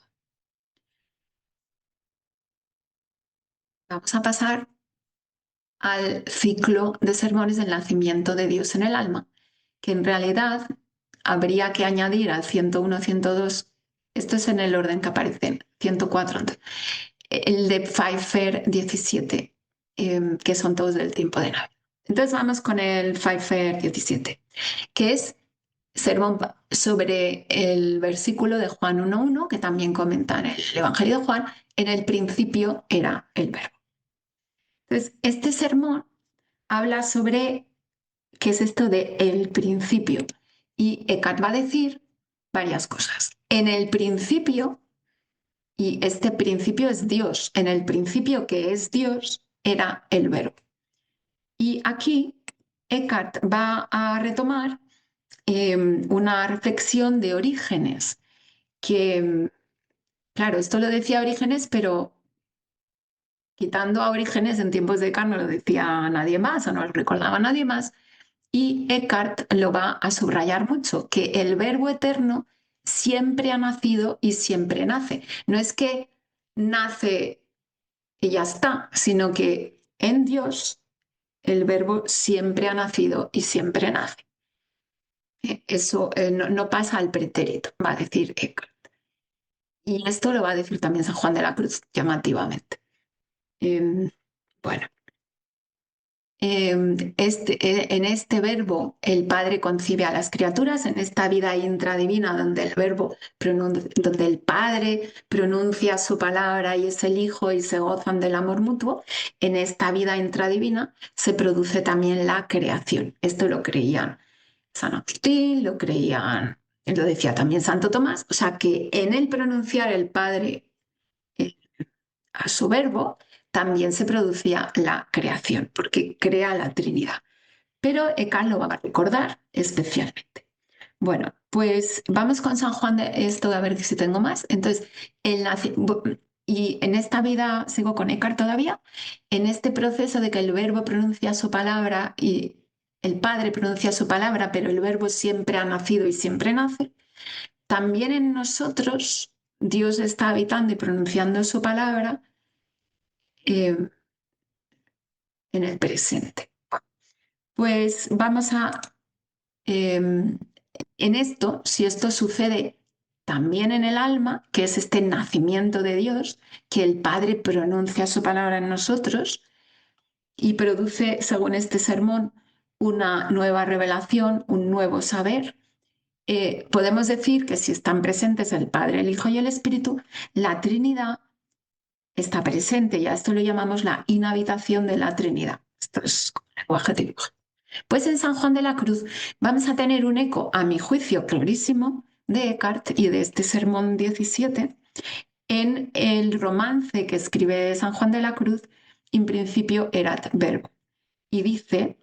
[SPEAKER 2] Vamos a pasar al ciclo de sermones del nacimiento de Dios en el alma, que en realidad habría que añadir al 101, 102, esto es en el orden que aparece, 104, el de Pfeiffer 17, que son todos del tiempo de Navidad. Entonces vamos con el Pfeiffer 17, que es sermón sobre el versículo de Juan 1.1, que también comenta en el Evangelio de Juan, en el principio era el verbo. Entonces, este sermón habla sobre qué es esto de el principio. Y Eckhart va a decir varias cosas. En el principio, y este principio es Dios, en el principio que es Dios, era el verbo. Y aquí Eckhart va a retomar una reflexión de Orígenes, que, claro, esto lo decía Orígenes, pero quitando a Orígenes en tiempos de Eckhart no lo decía nadie más o no lo recordaba nadie más. Y Eckhart lo va a subrayar mucho, que el verbo eterno siempre ha nacido y siempre nace. No es que nace y ya está, sino que en Dios el verbo siempre ha nacido y siempre nace. Eso no pasa al pretérito, va a decir Eckhart. Y esto lo va a decir también San Juan de la Cruz, llamativamente. Bueno. En este verbo el Padre concibe a las criaturas, en esta vida intradivina donde donde el Padre pronuncia su palabra y es el Hijo y se gozan del amor mutuo, en esta vida intradivina se produce también la creación. Esto lo creían San Agustín, lo decía también Santo Tomás, o sea que en el pronunciar el Padre eh, a su verbo, también se producía la creación, porque crea la Trinidad. Pero Eckhart lo va a recordar especialmente. Bueno, pues vamos con San Juan de esto, a ver si tengo más. Entonces, y en esta vida sigo con Eckhart todavía, en este proceso de que el verbo pronuncia su palabra y el Padre pronuncia su palabra, pero el verbo siempre ha nacido y siempre nace, también en nosotros Dios está habitando y pronunciando su palabra eh, en el presente. Pues vamos a, en esto, si esto sucede también en el alma, que es este nacimiento de Dios, que el Padre pronuncia su palabra en nosotros y produce, según este sermón, una nueva revelación, un nuevo saber, podemos decir que si están presentes el Padre, el Hijo y el Espíritu, la Trinidad está presente y a esto lo llamamos la inhabitación de la Trinidad. Esto es como lenguaje típico. Pues en San Juan de la Cruz vamos a tener un eco, a mi juicio, clarísimo de Eckhart y de este Sermón 17 en el romance que escribe San Juan de la Cruz, In principio erat verbo. Y dice,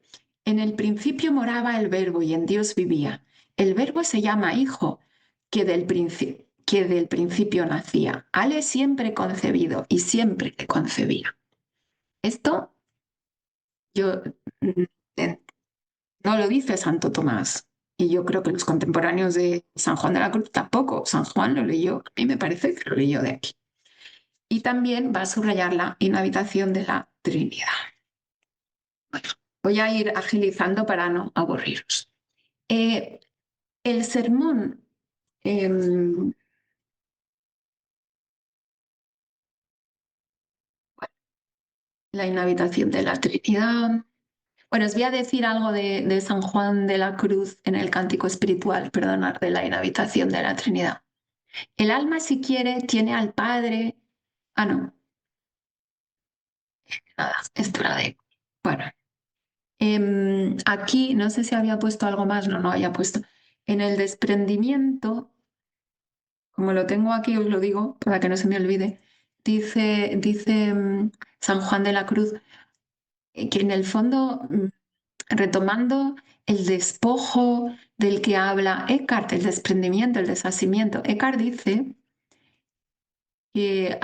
[SPEAKER 2] en el principio moraba el verbo y en Dios vivía. El verbo se llama hijo, que del principio nacía. Ale siempre concebido y siempre le concebía. Esto yo no lo dice Santo Tomás. Y yo creo que los contemporáneos de San Juan de la Cruz tampoco. San Juan lo leyó, a mí me parece que lo leyó de aquí. Y también va a subrayar la inhabitación de la Trinidad. Bueno, voy a ir agilizando para no aburriros. El sermón la inhabitación de la Trinidad. Bueno, os voy a decir algo de San Juan de la Cruz en el Cántico Espiritual, perdonad, de la inhabitación de la Trinidad. El alma, si quiere, tiene al Padre. Ah, no. Nada, esto era de. Bueno, aquí no sé si había puesto algo más, no había puesto. En el desprendimiento, como lo tengo aquí, os lo digo para que no se me olvide, dice San Juan de la Cruz que en el fondo, retomando el despojo del que habla Eckhart, el desprendimiento, el desasimiento, Eckhart dice que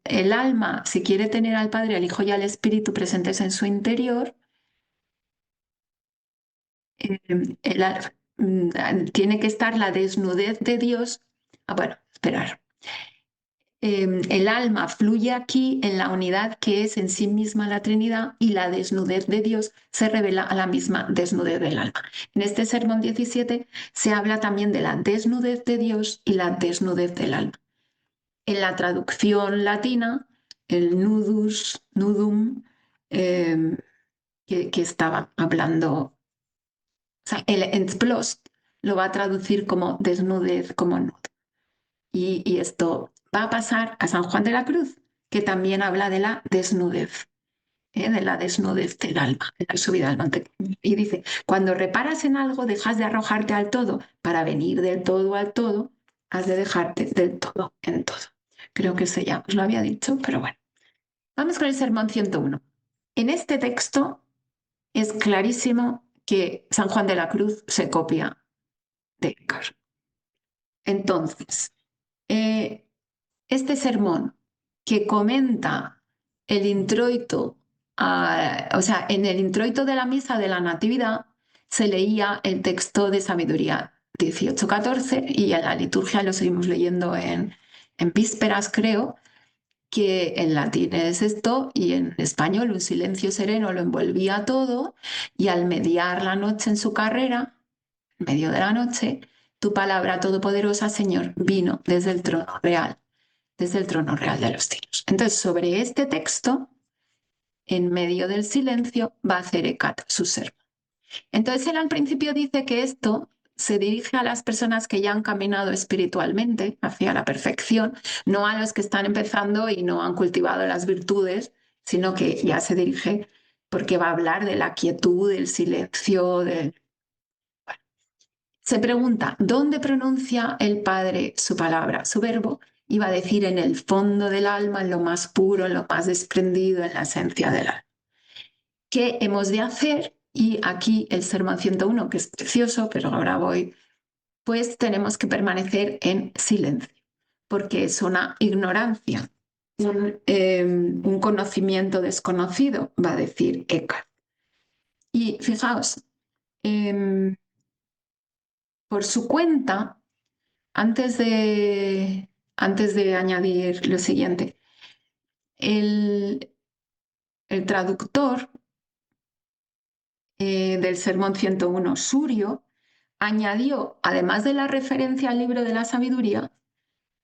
[SPEAKER 2] el alma, si quiere tener al Padre, al Hijo y al Espíritu presentes en su interior, tiene que estar la desnudez de Dios. Bueno, esperar. El alma fluye aquí en la unidad que es en sí misma la Trinidad y la desnudez de Dios se revela a la misma desnudez del alma. En este sermón 17 se habla también de la desnudez de Dios y la desnudez del alma. En la traducción latina, el nudus, nudum, que estaba hablando, o sea, el entsplost lo va a traducir como desnudez, como nudo. Y esto va a pasar a San Juan de la Cruz, que también habla de la desnudez del alma, de la subida al monte. Y dice, cuando reparas en algo, dejas de arrojarte al todo. Para venir del todo al todo, has de dejarte del todo en todo. Creo que eso ya os lo había dicho, pero bueno. Vamos con el sermón 101. En este texto es clarísimo que San Juan de la Cruz se copia de Eckhart. Entonces, este sermón que comenta el introito, o sea, en el introito de la misa de la Natividad se leía el texto de Sabiduría 18:14 y en la liturgia lo seguimos leyendo en vísperas, creo, que en latín es esto y en español un silencio sereno lo envolvía todo y al mediar la noche en su carrera, en medio de la noche, tu palabra todopoderosa, Señor, vino desde el trono real de los cielos. Entonces, sobre este texto, en medio del silencio, va a hacer Eckhart su sermón. Entonces, él al principio dice que esto se dirige a las personas que ya han caminado espiritualmente hacia la perfección, no a los que están empezando y no han cultivado las virtudes, sino que ya se dirige porque va a hablar de la quietud, del silencio, del... Bueno. Se pregunta, ¿dónde pronuncia el Padre su palabra, su verbo? Y va a decir en el fondo del alma, en lo más puro, en lo más desprendido, en la esencia del alma. ¿Qué hemos de hacer? Y aquí el sermón 101, que es precioso, pero ahora voy, pues tenemos que permanecer en silencio, porque es una ignorancia, un conocimiento desconocido, va a decir Eckhart. Y fijaos, por su cuenta, antes de añadir lo siguiente, el traductor del sermón 101, Surio, añadió, además de la referencia al libro de la sabiduría,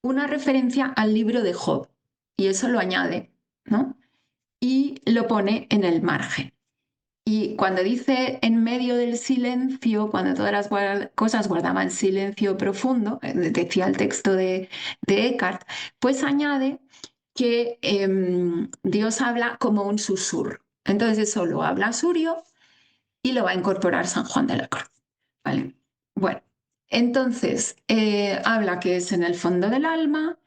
[SPEAKER 2] una referencia al libro de Job. Y eso lo añade, ¿no? Y lo pone en el margen. Y cuando dice en medio del silencio, cuando todas las cosas guardaban silencio profundo, decía el texto de Eckhart, pues añade que Dios habla como un susurro. Entonces eso lo habla Surio y lo va a incorporar San Juan de la Cruz. ¿Vale? Bueno, entonces habla que es en el fondo del alma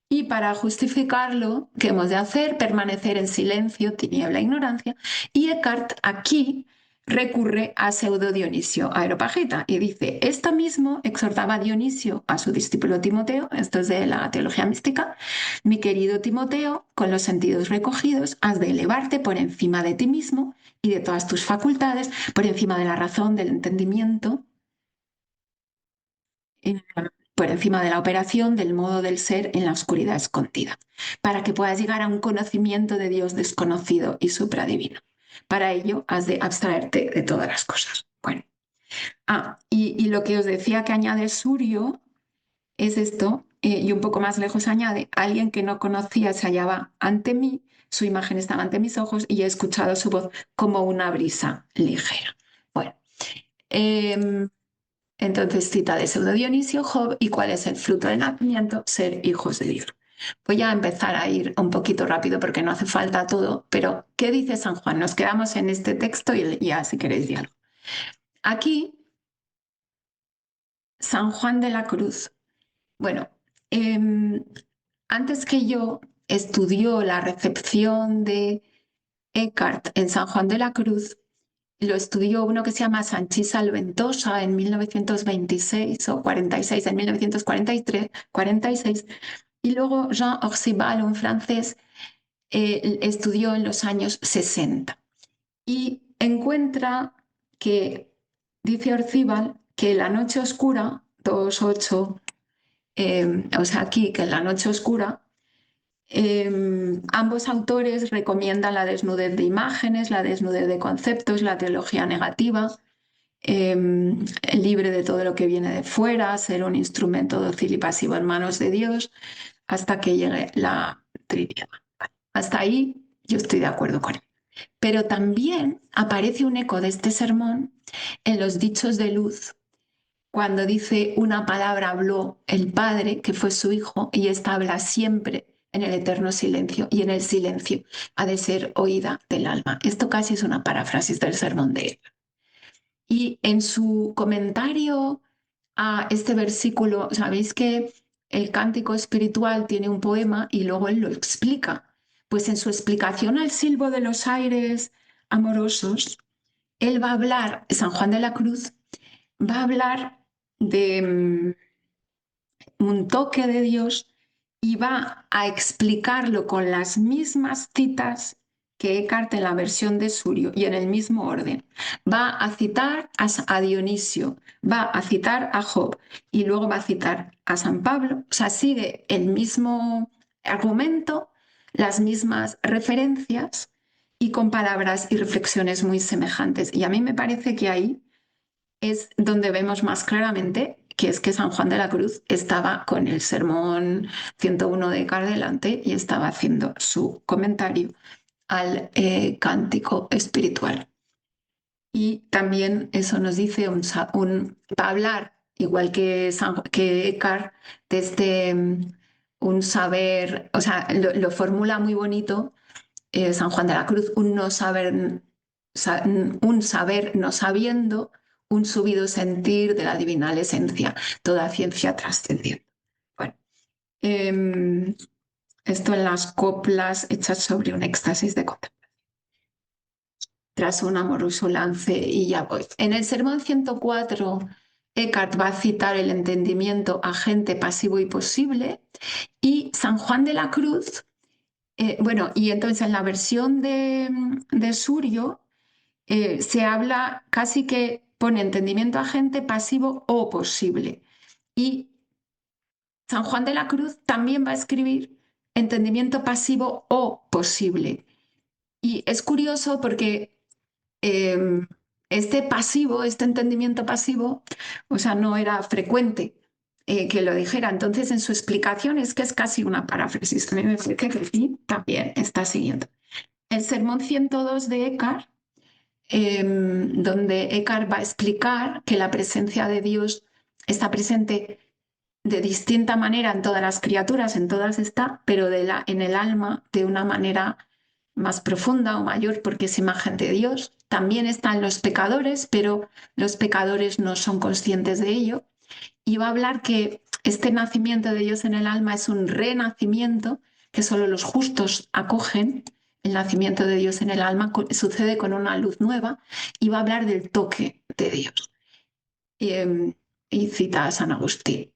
[SPEAKER 2] y para justificarlo, ¿qué hemos de hacer? Permanecer en silencio, tiniebla, ignorancia. Y Eckhart aquí recurre a Pseudo Dionisio Areopagita y dice, esto mismo exhortaba Dionisio a su discípulo Timoteo, esto es de la teología mística, mi querido Timoteo, con los sentidos recogidos, has de elevarte por encima de ti mismo y de todas tus facultades, por encima de la razón, del entendimiento, por encima de la operación, del modo del ser en la oscuridad escondida, para que puedas llegar a un conocimiento de Dios desconocido y supradivino. Para ello has de abstraerte de todas las cosas. Bueno, y lo que os decía que añade Surio es esto, y un poco más lejos añade, alguien que no conocía se hallaba ante mí, su imagen estaba ante mis ojos y he escuchado su voz como una brisa ligera. Bueno, eh, entonces cita de Pseudo Dionisio, Job, y cuál es el fruto del nacimiento, ser hijos de Dios. Voy a empezar a ir un poquito rápido porque no hace falta todo, pero ¿qué dice San Juan? Nos quedamos en este texto y ya si queréis diálogo. Aquí, San Juan de la Cruz. Bueno, antes que yo estudió la recepción de Eckhart en San Juan de la Cruz, lo estudió uno que se llama Sanchís Alventosa en 1926 o 46, en 1943, 46, y luego Jean Orcival, un francés, estudió en los años 60. Y encuentra que, dice Orcival, que la noche oscura, 2.8, o sea, aquí, que en la noche oscura, ambos autores recomiendan la desnudez de imágenes, la desnudez de conceptos, la teología negativa, libre de todo lo que viene de fuera, ser un instrumento dócil y pasivo en manos de Dios, hasta que llegue la Trinidad. Hasta ahí yo estoy de acuerdo con él. Pero también aparece un eco de este sermón en los dichos de luz, cuando dice una palabra habló el Padre, que fue su Hijo, y esta habla siempre en el eterno silencio, y en el silencio ha de ser oída del alma. Esto casi es una paráfrasis del sermón de él. Y en su comentario a este versículo, sabéis que el cántico espiritual tiene un poema y luego él lo explica. Pues en su explicación al silbo de los aires amorosos, él va a hablar, San Juan de la Cruz, va a hablar de un toque de Dios y va a explicarlo con las mismas citas que Eckhart en la versión de Surio y en el mismo orden. Va a citar a Dionisio, va a citar a Job y luego va a citar a San Pablo. O sea, sigue el mismo argumento, las mismas referencias y con palabras y reflexiones muy semejantes. Y a mí me parece que ahí es donde vemos más claramente que es que San Juan de la Cruz estaba con el sermón 101 de Cardelante y estaba haciendo su comentario al cántico espiritual. Y también eso nos dice va a hablar, igual que Eckhart, de un saber, o sea, lo formula muy bonito San Juan de la Cruz, un saber no sabiendo, un subido sentir de la divinal esencia, toda ciencia trascendiente. Bueno, esto en las coplas hechas sobre un éxtasis de contemplación. Tras un amoroso lance y ya voy. En el sermón 104, Eckhart va a citar el entendimiento agente, pasivo y posible, y San Juan de la Cruz, bueno, y entonces en la versión de Surio, se habla casi que pone entendimiento agente, pasivo o posible. Y San Juan de la Cruz también va a escribir entendimiento pasivo o posible. Y es curioso porque este pasivo, este entendimiento pasivo, o sea, no era frecuente que lo dijera. Entonces, en su explicación es que es casi una paráfrasis. A mí me parece que sí, también está siguiendo. El sermón 102 de Eckhart, donde Eckhart va a explicar que la presencia de Dios está presente de distinta manera en todas las criaturas, en todas está, pero en el alma de una manera más profunda o mayor porque es imagen de Dios. También están los pecadores, pero los pecadores no son conscientes de ello. Y va a hablar que este nacimiento de Dios en el alma es un renacimiento que solo los justos acogen. El nacimiento de Dios en el alma sucede con una luz nueva y va a hablar del toque de Dios. Y cita a San Agustín.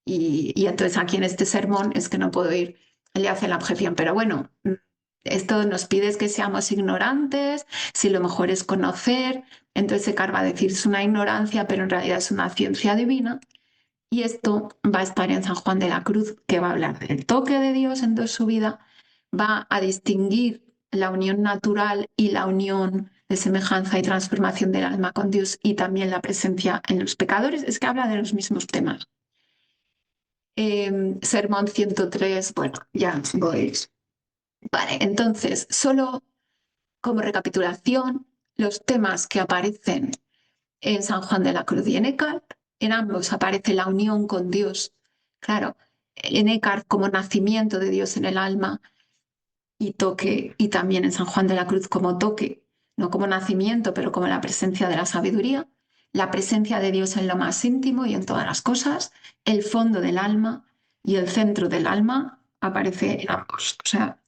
[SPEAKER 2] Y entonces aquí en este sermón es que no puedo ir, le hace la objeción, pero bueno, esto nos pide que seamos ignorantes, si lo mejor es conocer, entonces Eckhart va a decir es una ignorancia, pero en realidad es una ciencia divina. Y esto va a estar en San Juan de la Cruz, que va a hablar del toque de Dios en toda su vida, va a distinguir la unión natural y la unión de semejanza y transformación del alma con Dios y también la presencia en los pecadores, es que habla de los mismos temas. Sermón 103, bueno, ya voy. Vale, entonces, solo como recapitulación, los temas que aparecen en San Juan de la Cruz y en Eckhart, en ambos aparece la unión con Dios. Claro, en Eckhart como nacimiento de Dios en el alma y toque, y también en San Juan de la Cruz como toque, no como nacimiento, pero como la presencia de la sabiduría, la presencia de Dios en lo más íntimo y en todas las cosas, el fondo del alma y el centro del alma aparece en ambos. O sea,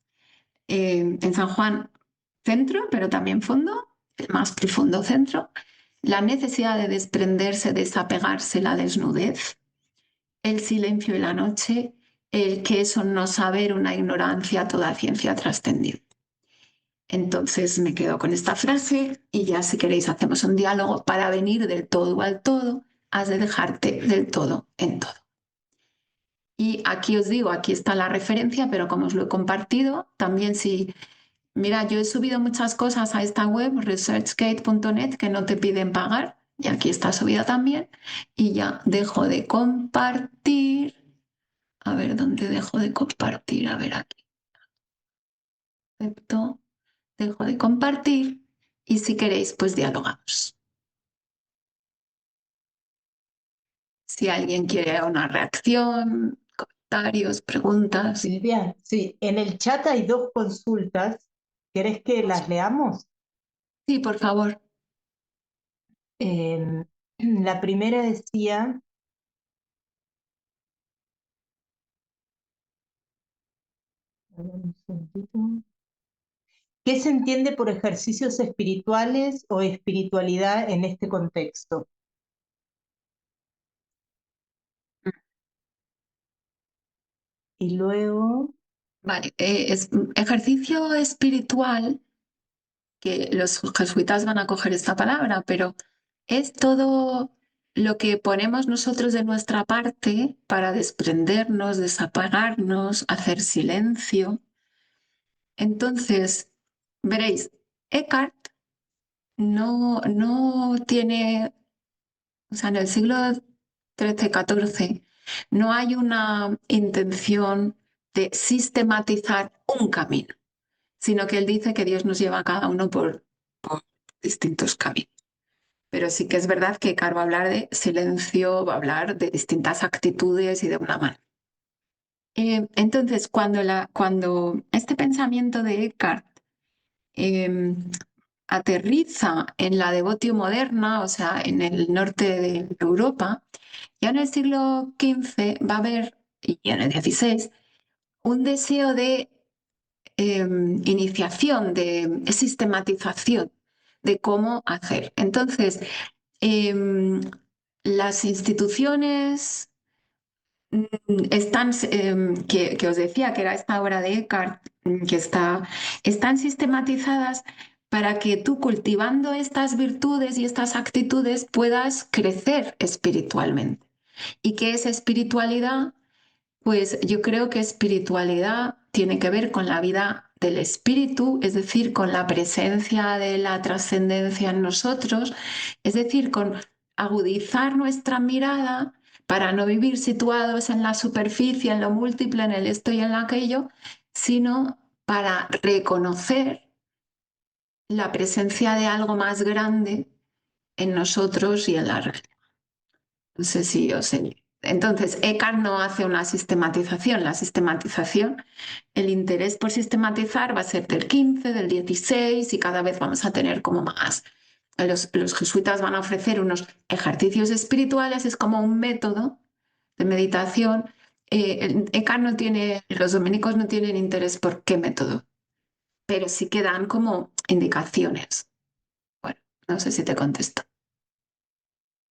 [SPEAKER 2] en San Juan centro, pero también fondo, el más profundo centro, la necesidad de desprenderse, desapegarse, la desnudez, el silencio y la noche, el que eso no saber, una ignorancia, toda ciencia trascendida. Entonces me quedo con esta frase y ya si queréis hacemos un diálogo. Para venir del todo al todo, has de dejarte del todo en todo. Y aquí os digo, aquí está la referencia, pero como os lo he compartido, también si, mira, yo he subido muchas cosas a esta web, researchgate.net, que no te piden pagar, y aquí está subida también, y ya dejo de compartir. A ver, ¿dónde dejo de compartir? A ver, aquí. Acepto, dejo de compartir, y si queréis, pues dialogamos. Si alguien quiere una reacción, comentarios, preguntas.
[SPEAKER 1] Silvia, sí, en el chat hay dos consultas. ¿Querés que las leamos?
[SPEAKER 2] Sí, por favor.
[SPEAKER 1] La primera decía, a ver, un segundito. ¿Qué se entiende por ejercicios espirituales o espiritualidad en este contexto? Y luego,
[SPEAKER 2] Vale, es ejercicio espiritual, que los jesuitas van a coger esta palabra, pero es todo lo que ponemos nosotros de nuestra parte para desprendernos, desapagarnos, hacer silencio. Entonces, veréis, Eckhart no tiene, o sea, en el siglo XIII, XIV, no hay una intención de sistematizar un camino, sino que él dice que Dios nos lleva a cada uno por distintos caminos. Pero sí que es verdad que Eckhart va a hablar de silencio, va a hablar de distintas actitudes y de una mano. Entonces, cuando este pensamiento de Eckhart eh, aterriza en la devotio moderna, o sea, en el norte de Europa, ya en el siglo XV va a haber, y en el XVI, un deseo de iniciación, de sistematización de cómo hacer. Entonces, las instituciones están, que os decía que era esta obra de Eckhart, están sistematizadas para que tú cultivando estas virtudes y estas actitudes puedas crecer espiritualmente. ¿Y qué es espiritualidad? Pues yo creo que espiritualidad tiene que ver con la vida del espíritu, es decir, con la presencia de la trascendencia en nosotros, es decir, con agudizar nuestra mirada para no vivir situados en la superficie, en lo múltiple, en el esto y en lo aquello, sino para reconocer la presencia de algo más grande en nosotros y en la realidad. No sé si os he Entonces, Eckhart no hace una sistematización. La sistematización, el interés por sistematizar va a ser del 15, del 16 y cada vez vamos a tener como más. Los jesuitas van a ofrecer unos ejercicios espirituales, es como un método de meditación. Eckhart no tiene, los dominicos no tienen interés por qué método, pero sí que dan como indicaciones. Bueno, no sé si te contesto.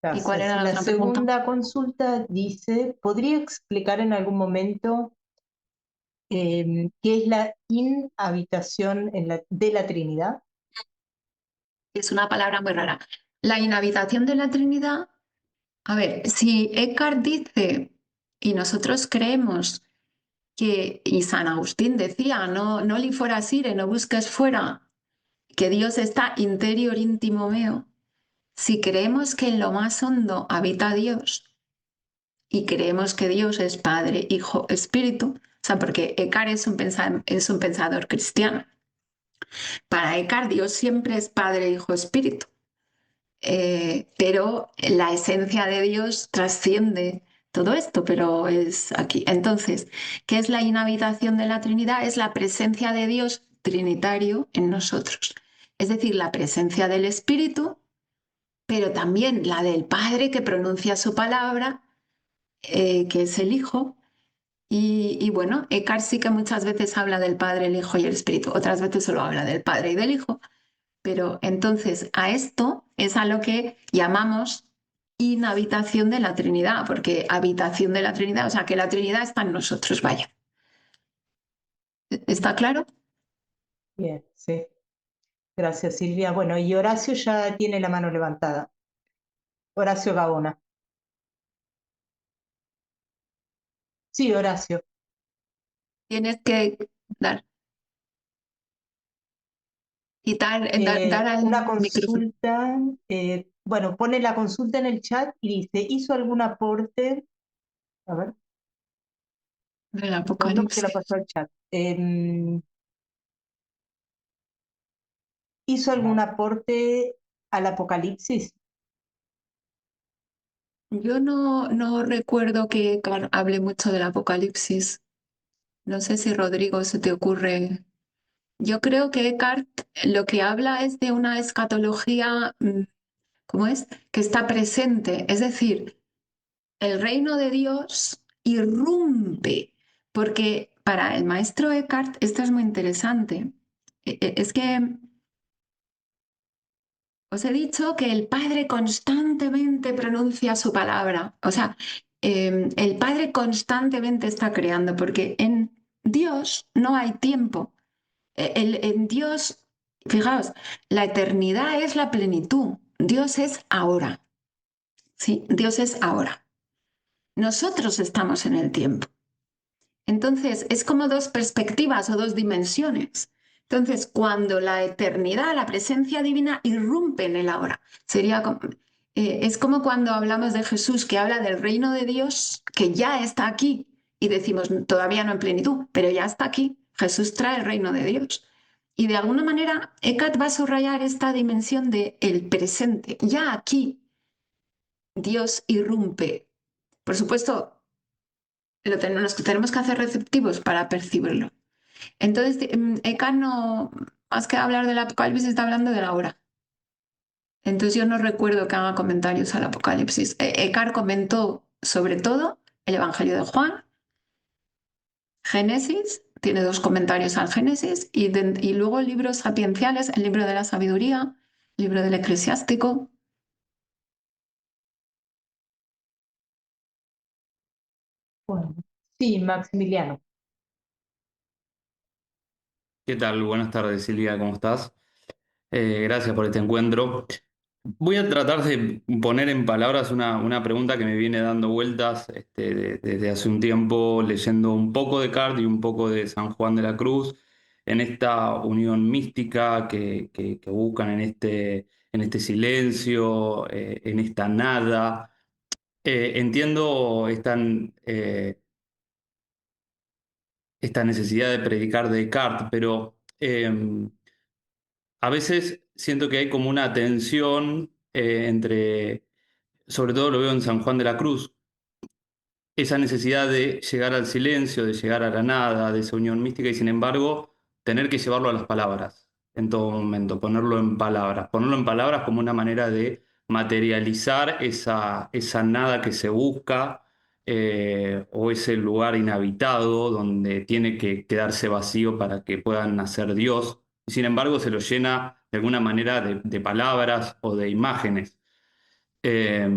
[SPEAKER 2] ¿Y cuál
[SPEAKER 1] Gracias.
[SPEAKER 2] era
[SPEAKER 1] Y
[SPEAKER 2] la
[SPEAKER 1] la
[SPEAKER 2] otra pregunta?
[SPEAKER 1] segunda consulta dice, ¿podría explicar en algún momento qué es la inhabitación de la Trinidad?
[SPEAKER 2] Es una palabra muy rara. La inhabitación de la Trinidad, a ver, si Eckhart dice, y nosotros creemos que, y San Agustín decía, no, no li forasire, no busques fuera, que Dios está interior íntimo meo, si creemos que en lo más hondo habita Dios y creemos que Dios es Padre, Hijo, Espíritu, o sea, porque Eckhart es un pensador cristiano. Para Eckhart Dios siempre es Padre, Hijo, Espíritu. Pero la esencia de Dios trasciende todo esto, pero es aquí. Entonces, ¿qué es la inhabitación de la Trinidad? Es la presencia de Dios trinitario en nosotros. Es decir, la presencia del Espíritu, pero también la del Padre que pronuncia su palabra, que es el Hijo. Y bueno, Eckhart sí que muchas veces habla del Padre, el Hijo y el Espíritu, otras veces solo habla del Padre y del Hijo. Pero entonces a esto es a lo que llamamos inhabitación de la Trinidad, porque habitación de la Trinidad, o sea, que la Trinidad está en nosotros, vaya. ¿Está claro?
[SPEAKER 1] Bien, sí. Gracias, Silvia. Bueno, y Horacio ya tiene la mano levantada. Horacio Gaona. Sí, Horacio.
[SPEAKER 2] Tienes que dar, dar
[SPEAKER 1] Una
[SPEAKER 2] al micrófono
[SPEAKER 1] consulta, bueno, pone la consulta en el chat y dice, ¿hizo algún aporte? A ver,
[SPEAKER 2] del
[SPEAKER 1] un segundo que se la
[SPEAKER 2] Apocalipsis.
[SPEAKER 1] pasó al chat. ¿Hizo algún aporte al Apocalipsis?
[SPEAKER 2] Yo no recuerdo que hable mucho del Apocalipsis. No sé si Rodrigo se te ocurre. Yo creo que Eckhart lo que habla es de una escatología, ¿cómo es? Que está presente. Es decir, el reino de Dios irrumpe, porque para el maestro Eckhart esto es muy interesante. Es que os he dicho que el Padre constantemente pronuncia su palabra, o sea, el Padre constantemente está creando, porque en Dios no hay tiempo. En Dios, fijaos, la eternidad es la plenitud, Dios es ahora, ¿sí? Dios es ahora. Nosotros estamos en el tiempo. Entonces, es como dos perspectivas o dos dimensiones. Entonces, cuando la eternidad, la presencia divina irrumpe en el ahora, sería como, es como cuando hablamos de Jesús, que habla del reino de Dios, que ya está aquí, y decimos, todavía no en plenitud, pero ya está aquí. Jesús trae el reino de Dios. Y de alguna manera, Eckhart va a subrayar esta dimensión de el presente. Ya aquí, Dios irrumpe. Por supuesto, nos tenemos que hacer receptivos para percibirlo. Entonces, Eckhart no, más que hablar del Apocalipsis, está hablando de la hora. Entonces yo no recuerdo que haga comentarios al Apocalipsis. Eckhart comentó sobre todo el Evangelio de Juan, Génesis, tiene dos comentarios al Génesis, y luego libros sapienciales, el libro de la sabiduría, el libro del eclesiástico.
[SPEAKER 1] Bueno, sí, Maximiliano.
[SPEAKER 3] ¿Qué tal? Buenas tardes, Silvia, ¿cómo estás? Gracias por este encuentro. Voy a tratar de poner en palabras una pregunta que me viene dando vueltas desde hace un tiempo, leyendo un poco de Cart y un poco de San Juan de la Cruz, en esta unión mística que buscan en este silencio, en esta nada. Entiendo esta necesidad de predicar de Descartes, pero a veces siento que hay como una tensión entre, sobre todo lo veo en San Juan de la Cruz, esa necesidad de llegar al silencio, de llegar a la nada, de esa unión mística y sin embargo tener que llevarlo a las palabras en todo momento, ponerlo en palabras como una manera de materializar esa nada que se busca o ese lugar inhabitado donde tiene que quedarse vacío para que puedan nacer Dios. Y sin embargo se lo llena de alguna manera de palabras o de imágenes. Eh,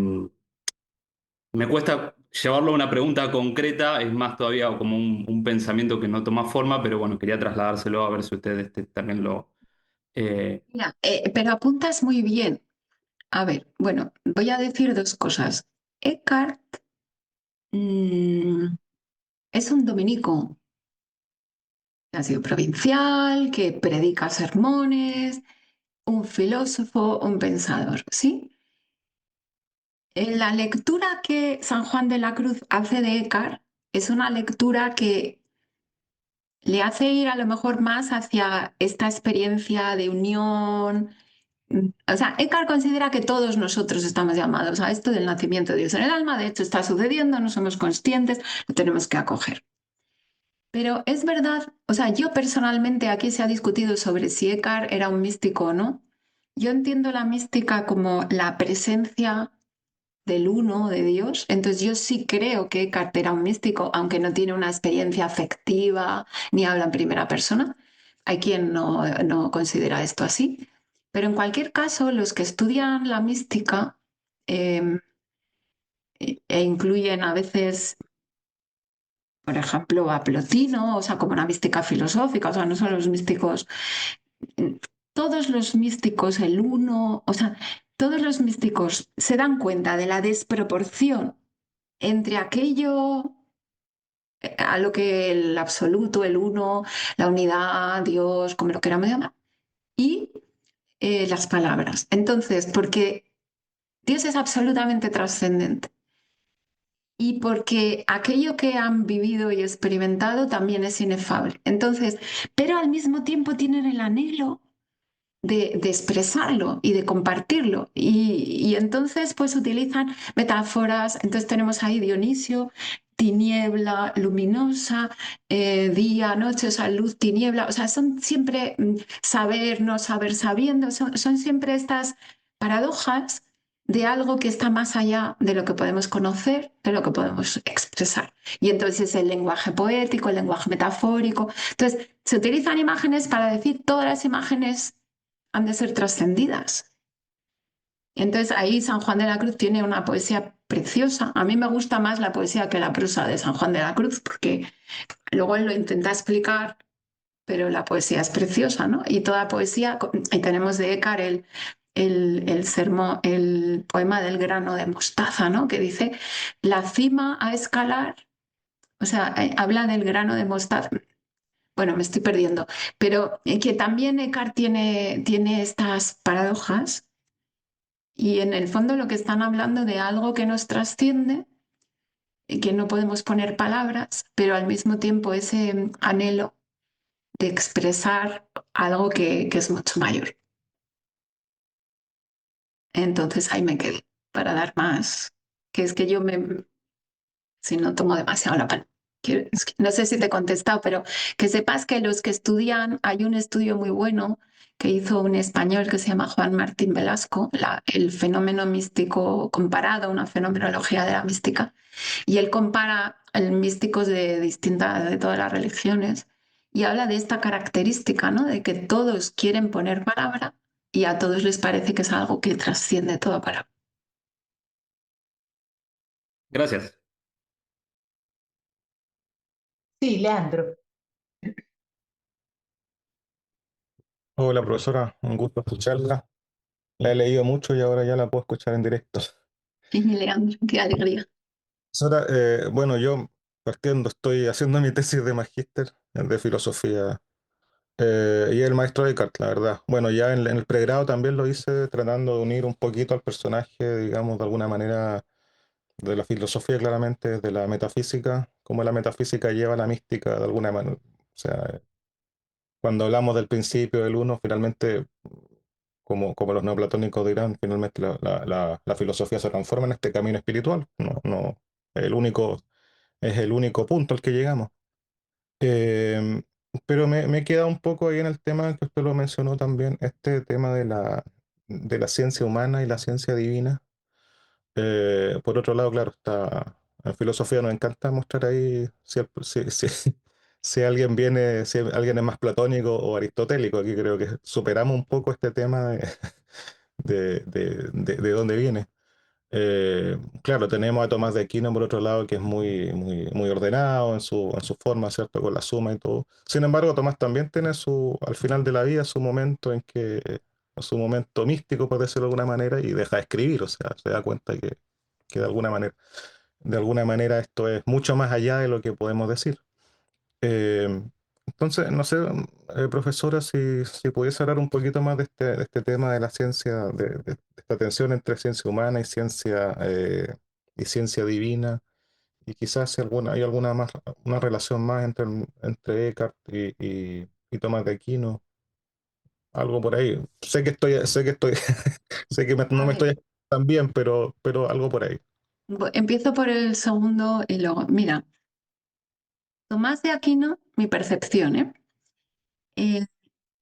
[SPEAKER 3] Me cuesta llevarlo a una pregunta concreta, es más todavía como un pensamiento que no toma forma, pero bueno, quería trasladárselo a ver si ustedes también lo...
[SPEAKER 2] Mira, pero apuntas muy bien. A ver, bueno, voy a decir dos cosas. Eckhart mm, es un dominico que ha sido provincial, que predica sermones, un filósofo, un pensador, ¿sí? En la lectura que San Juan de la Cruz hace de Eckhart es una lectura que le hace ir a lo mejor más hacia esta experiencia de unión. O sea, Eckhart considera que todos nosotros estamos llamados a esto del nacimiento de Dios en el alma, de hecho está sucediendo, no somos conscientes, lo tenemos que acoger. Pero es verdad, o sea, yo personalmente aquí se ha discutido sobre si Eckhart era un místico o no. Yo entiendo la mística como la presencia del uno, de Dios. Entonces yo sí creo que Eckhart era un místico, aunque no tiene una experiencia afectiva ni habla en primera persona. Hay quien no considera esto así. Pero en cualquier caso, los que estudian la mística eh, e incluyen a veces, por ejemplo, a Plotino, o sea, como una mística filosófica, o sea, no son los místicos, todos los místicos, el uno, o sea, todos los místicos se dan cuenta de la desproporción entre aquello a lo que el absoluto, el uno, la unidad, Dios, como lo queramos llamar, y las palabras. Entonces, porque Dios es absolutamente trascendente y porque aquello que han vivido y experimentado también es inefable. Entonces, pero al mismo tiempo tienen el anhelo de expresarlo y de compartirlo. Y entonces pues utilizan metáforas. Entonces tenemos ahí Dionisio, tiniebla, luminosa, día, noche, o sea, luz, tiniebla. O sea, son siempre saber, no saber, sabiendo. Son siempre estas paradojas de algo que está más allá de lo que podemos conocer, de lo que podemos expresar. Y entonces el lenguaje poético, el lenguaje metafórico. Entonces, se utilizan imágenes para decir todas las imágenes han de ser trascendidas. Entonces ahí San Juan de la Cruz tiene una poesía preciosa. A mí me gusta más la poesía que la prosa de San Juan de la Cruz, porque luego él lo intenta explicar, pero la poesía es preciosa, ¿no? Y toda poesía, y tenemos de Eckhart el poema del grano de mostaza, ¿no? Que dice, la cima a escalar, o sea, habla del grano de mostaza. Bueno, me estoy perdiendo, pero que también Eckhart tiene estas paradojas y en el fondo lo que están hablando de algo que nos trasciende y que no podemos poner palabras, pero al mismo tiempo ese anhelo de expresar algo que es mucho mayor. Entonces ahí me quedé para dar más, que es que si no tomo demasiado la palabra. Es que no sé si te he contestado, pero que sepas que los que estudian, hay un estudio muy bueno que hizo un español que se llama Juan Martín Velasco, el fenómeno místico comparado, una fenomenología de la mística, y él compara místicos de todas las religiones y habla de esta característica, ¿no? De que todos quieren poner palabra y a todos les parece que es algo que trasciende toda palabra.
[SPEAKER 3] Gracias.
[SPEAKER 1] Sí, Leandro.
[SPEAKER 4] Hola profesora, un gusto escucharla. La he leído mucho y ahora ya la puedo escuchar en directo.
[SPEAKER 2] Y Leandro, qué alegría.
[SPEAKER 4] Profesora, bueno, yo partiendo estoy haciendo mi tesis de magíster de filosofía y el maestro Descartes, la verdad. Bueno, ya en el pregrado también lo hice tratando de unir un poquito al personaje, digamos, de alguna manera de la filosofía, claramente, de la metafísica, cómo la metafísica lleva a la mística de alguna manera. O sea, cuando hablamos del principio del uno, finalmente como los neoplatónicos dirán, finalmente la filosofía se transforma en este camino espiritual. No, no, el único es el único punto al que llegamos. Eh, pero me queda un poco ahí en el tema que usted lo mencionó también, este tema de la ciencia humana y la ciencia divina. Por otro lado, claro, está, en filosofía nos encanta mostrar ahí si alguien viene, si alguien es más platónico o aristotélico. Aquí creo que superamos un poco este tema de dónde viene. Claro, tenemos a Tomás de Aquino por otro lado, que es muy ordenado en su forma, ¿cierto? Con la suma y todo. Sin embargo, Tomás también tiene al final de la vida, su momento místico, por decirlo de alguna manera, y deja de escribir, o sea, se da cuenta que de alguna manera esto es mucho más allá de lo que podemos decir. Eh, entonces, no sé, profesora, si pudiese hablar un poquito más de este tema de la ciencia, de esta tensión entre ciencia humana y ciencia divina, y quizás si hay alguna más, una relación más entre Eckhart y Tomás de Aquino, algo por ahí. Sé que no
[SPEAKER 2] A
[SPEAKER 4] me
[SPEAKER 2] ver,
[SPEAKER 4] estoy tan bien, pero algo por ahí.
[SPEAKER 2] empiezo por el segundo y luego, mira, Tomás de Aquino, mi percepción, ¿eh? Eh,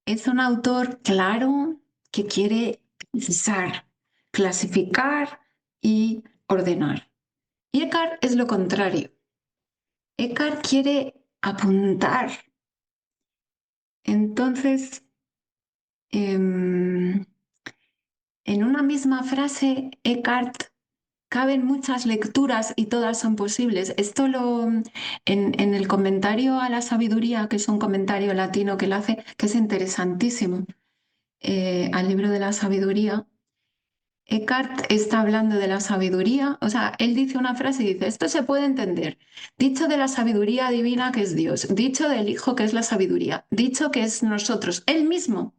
[SPEAKER 2] es un autor claro que quiere pensar, clasificar y ordenar. Y Eckhart es lo contrario. Eckhart quiere apuntar. Entonces, em, en una misma frase, Eckhart caben muchas lecturas y todas son posibles. En el comentario a la sabiduría, que es un comentario latino que él hace, que es interesantísimo, al libro de la sabiduría, Eckhart está hablando de la sabiduría, o sea, él dice una frase y dice, esto se puede entender, dicho de la sabiduría divina que es Dios, dicho del Hijo que es la sabiduría, dicho que es nosotros, él mismo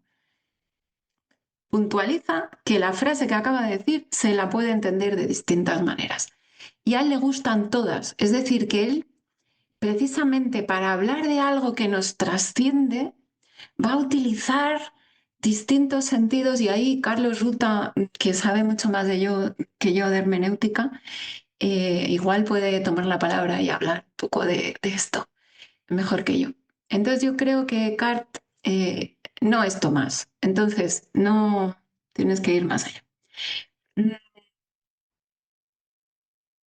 [SPEAKER 2] puntualiza que la frase que acaba de decir se la puede entender de distintas maneras. Y a él le gustan todas, es decir, que él, precisamente para hablar de algo que nos trasciende, va a utilizar distintos sentidos y ahí Carlos Ruta, que sabe mucho más que yo de hermenéutica, igual puede tomar la palabra y hablar un poco de esto, mejor que yo. Entonces yo creo que Cart no es Tomás, entonces no tienes que ir más allá. Mm,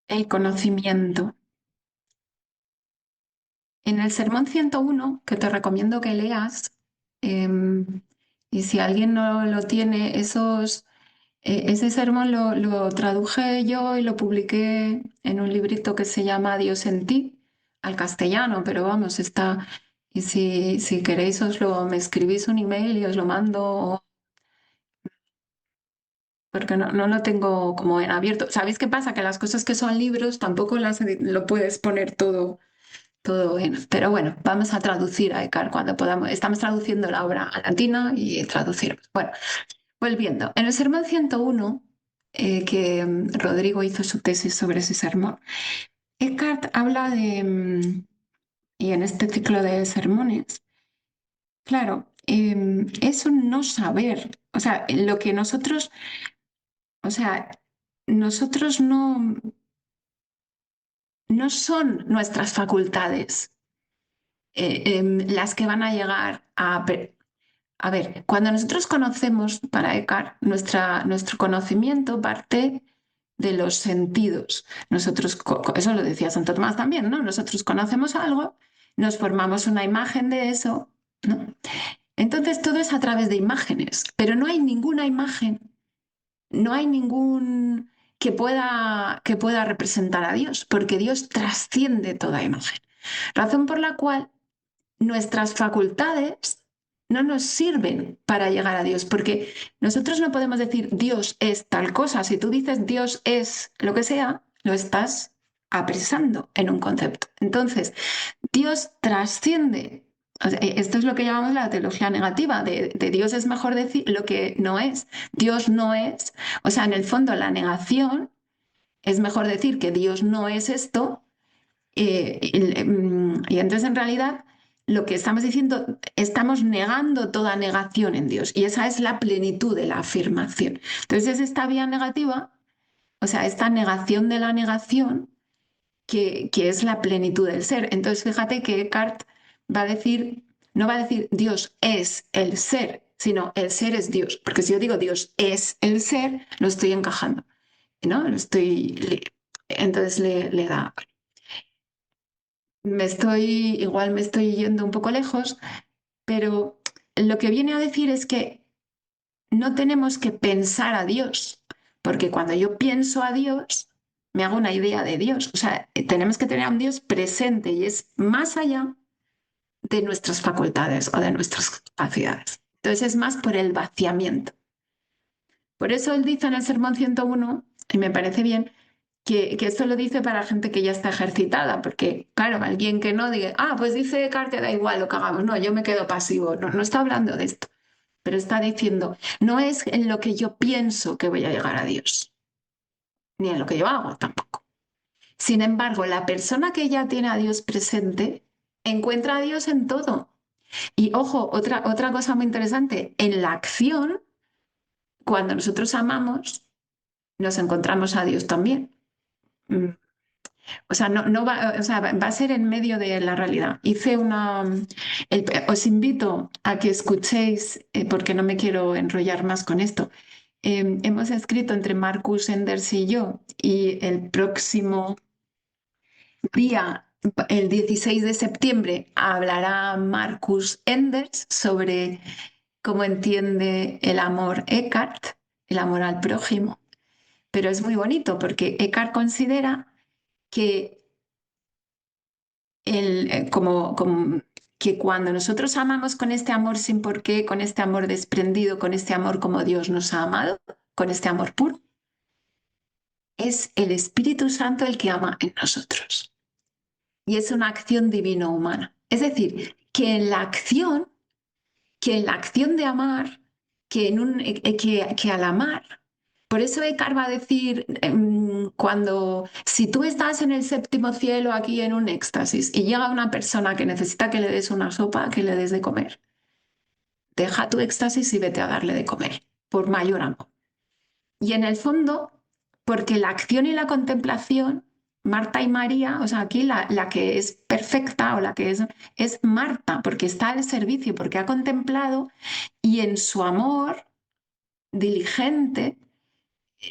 [SPEAKER 2] El conocimiento. En el Sermón 101, que te recomiendo que leas, y si alguien no lo tiene, ese sermón lo traduje yo y lo publiqué en un librito que se llama Dios en ti, al castellano, pero vamos, está. Y si queréis, me escribís un email y os lo mando, porque no lo tengo como en abierto. ¿Sabéis qué pasa? Que las cosas que son libros tampoco lo puedes poner todo en. Pero bueno, vamos a traducir a Eckhart cuando podamos. Estamos traduciendo la obra a latina y traducir. Bueno, volviendo. En el sermón 101, que Rodrigo hizo su tesis sobre ese sermón, Eckhart habla y en este ciclo de sermones, claro, es un no saber. O sea, lo que nosotros, o sea, nosotros no son nuestras facultades las que van a llegar a. A ver, cuando nosotros conocemos, para Eckhart, nuestro conocimiento parte de los sentidos. Nosotros, eso lo decía Santo Tomás también, ¿no? Nosotros conocemos algo, nos formamos una imagen de eso, ¿no? Entonces todo es a través de imágenes, pero no hay ninguna imagen, no hay ningún que pueda representar a Dios, porque Dios trasciende toda imagen. Razón por la cual nuestras facultades no nos sirven para llegar a Dios, porque nosotros no podemos decir Dios es tal cosa. Si tú dices Dios es lo que sea, lo estás apresando en un concepto. Entonces, Dios trasciende. O sea, esto es lo que llamamos la teología negativa, de Dios es mejor decir lo que no es. Dios no es, o sea, en el fondo la negación es mejor decir que Dios no es esto y entonces en realidad lo que estamos diciendo, estamos negando toda negación en Dios y esa es la plenitud de la afirmación. Entonces esta vía negativa, o sea, esta negación de la negación, que es la plenitud del ser. Entonces, fíjate que Eckhart va a decir, no va a decir Dios es el ser, sino el ser es Dios. Porque si yo digo Dios es el ser, lo estoy encajando, ¿no? Entonces le da. Igual me estoy yendo un poco lejos, pero lo que viene a decir es que no tenemos que pensar a Dios, porque cuando yo pienso a Dios, me hago una idea de Dios. O sea, tenemos que tener a un Dios presente y es más allá de nuestras facultades o de nuestras capacidades. Entonces es más por el vaciamiento. Por eso él dice en el Sermón 101, y me parece bien, que esto lo dice para gente que ya está ejercitada, porque claro, alguien que no diga, pues dice Eckhart que da igual lo que hagamos, no, yo me quedo pasivo, no, no está hablando de esto, pero está diciendo, no es en lo que yo pienso que voy a llegar a Dios, ni en lo que yo hago tampoco. Sin embargo, la persona que ya tiene a Dios presente encuentra a Dios en todo. Y ojo, otra cosa muy interesante, en la acción, cuando nosotros amamos, nos encontramos a Dios también. Mm, O sea, no va, o sea, va a ser en medio de la realidad. Os invito a que escuchéis, porque no me quiero enrollar más con esto. Hemos escrito entre Marcus Enders y yo, y el próximo día, el 16 de septiembre, hablará Marcus Enders sobre cómo entiende el amor Eckhart, el amor al prójimo. Pero es muy bonito porque Eckhart considera que que cuando nosotros amamos con este amor sin por qué, con este amor desprendido, con este amor como Dios nos ha amado, con este amor puro, es el Espíritu Santo el que ama en nosotros. Y es una acción divino-humana. Es decir, que en la acción de amar, que al amar, por eso Eckhart va a decir, si tú estás en el séptimo cielo aquí en un éxtasis y llega una persona que necesita que le des una sopa, que le des de comer, deja tu éxtasis y vete a darle de comer, por mayor amor. Y en el fondo, porque la acción y la contemplación, Marta y María, o sea, aquí la que es perfecta o la que es Marta, porque está al servicio, porque ha contemplado y en su amor diligente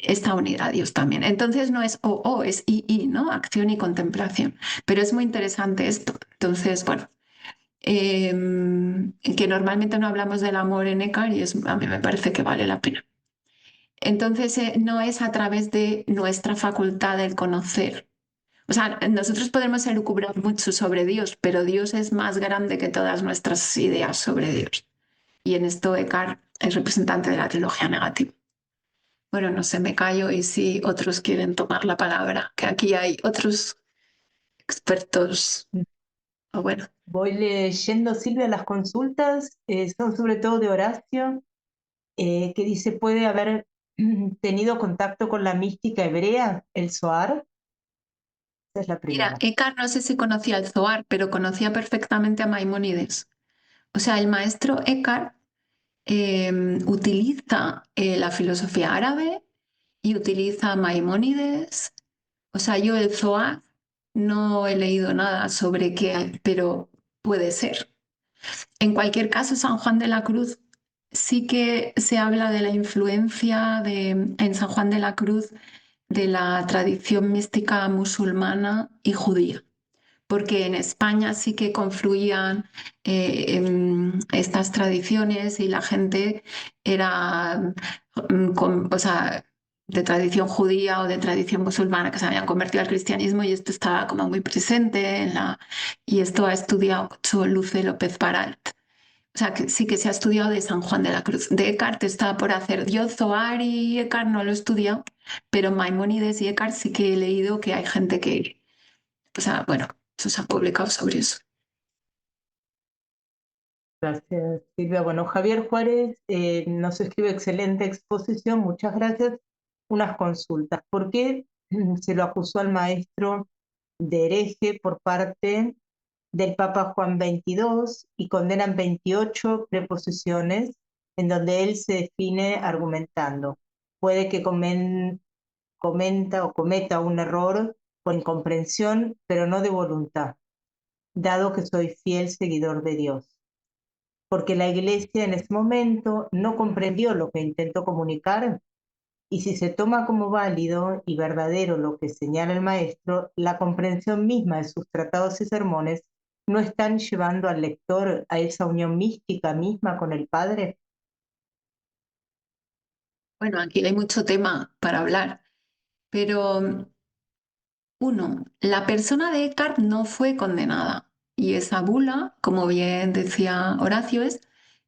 [SPEAKER 2] está unida a Dios también. Entonces no es o, es y, ¿no? Acción y contemplación. Pero es muy interesante esto. Entonces, bueno, que normalmente no hablamos del amor en Eckhart y a mí me parece que vale la pena. Entonces, no es a través de nuestra facultad del conocer. O sea, nosotros podemos elucubrar mucho sobre Dios, pero Dios es más grande que todas nuestras ideas sobre Dios. Y en esto Eckhart es representante de la trilogía negativa. Bueno, no sé, me callo y si otros quieren tomar la palabra, que aquí hay otros expertos. O bueno,
[SPEAKER 1] Voy leyendo, Silvia, las consultas, son sobre todo de Horacio, que dice, ¿puede haber tenido contacto con la mística hebrea, el Zohar? Esa es la
[SPEAKER 2] mira,
[SPEAKER 1] primera.
[SPEAKER 2] Eckhart no sé si conocía el Zohar, pero conocía perfectamente a Maimónides. O sea, el maestro Eckhart utiliza la filosofía árabe y utiliza a Maimónides. O sea, yo el Zohar no he leído nada sobre qué, pero puede ser. En cualquier caso, San Juan de la Cruz sí que se habla de la influencia en San Juan de la Cruz de la tradición mística musulmana y judía, porque en España sí que confluían estas tradiciones y la gente era, o sea, de tradición judía o de tradición musulmana que se habían convertido al cristianismo y esto estaba como muy presente y esto ha estudiado mucho Luce López Baralt. O sea, que sí que se ha estudiado de San Juan de la Cruz. De Eckhart está por hacer. Yo Zohar y Eckhart no lo he estudiado, pero Maimónides y Eckhart sí que he leído que hay gente que, o sea, bueno, eso se ha publicado sobre eso.
[SPEAKER 1] Gracias, Silvia. Bueno, Javier Juárez nos escribe excelente exposición, muchas gracias. Unas consultas. ¿Por qué se lo acusó al maestro de hereje por parte del Papa Juan XXII y condenan 28 preposiciones en donde él se define argumentando? Puede que comenta o cometa un error con comprensión, pero no de voluntad, dado que soy fiel seguidor de Dios. Porque la Iglesia en ese momento no comprendió lo que intentó comunicar, y si se toma como válido y verdadero lo que señala el maestro, la comprensión misma de sus tratados y sermones no están llevando al lector a esa unión mística misma con el Padre.
[SPEAKER 2] Bueno, aquí hay mucho tema para hablar, pero uno, la persona de Eckhart no fue condenada y esa bula, como bien decía Horacio,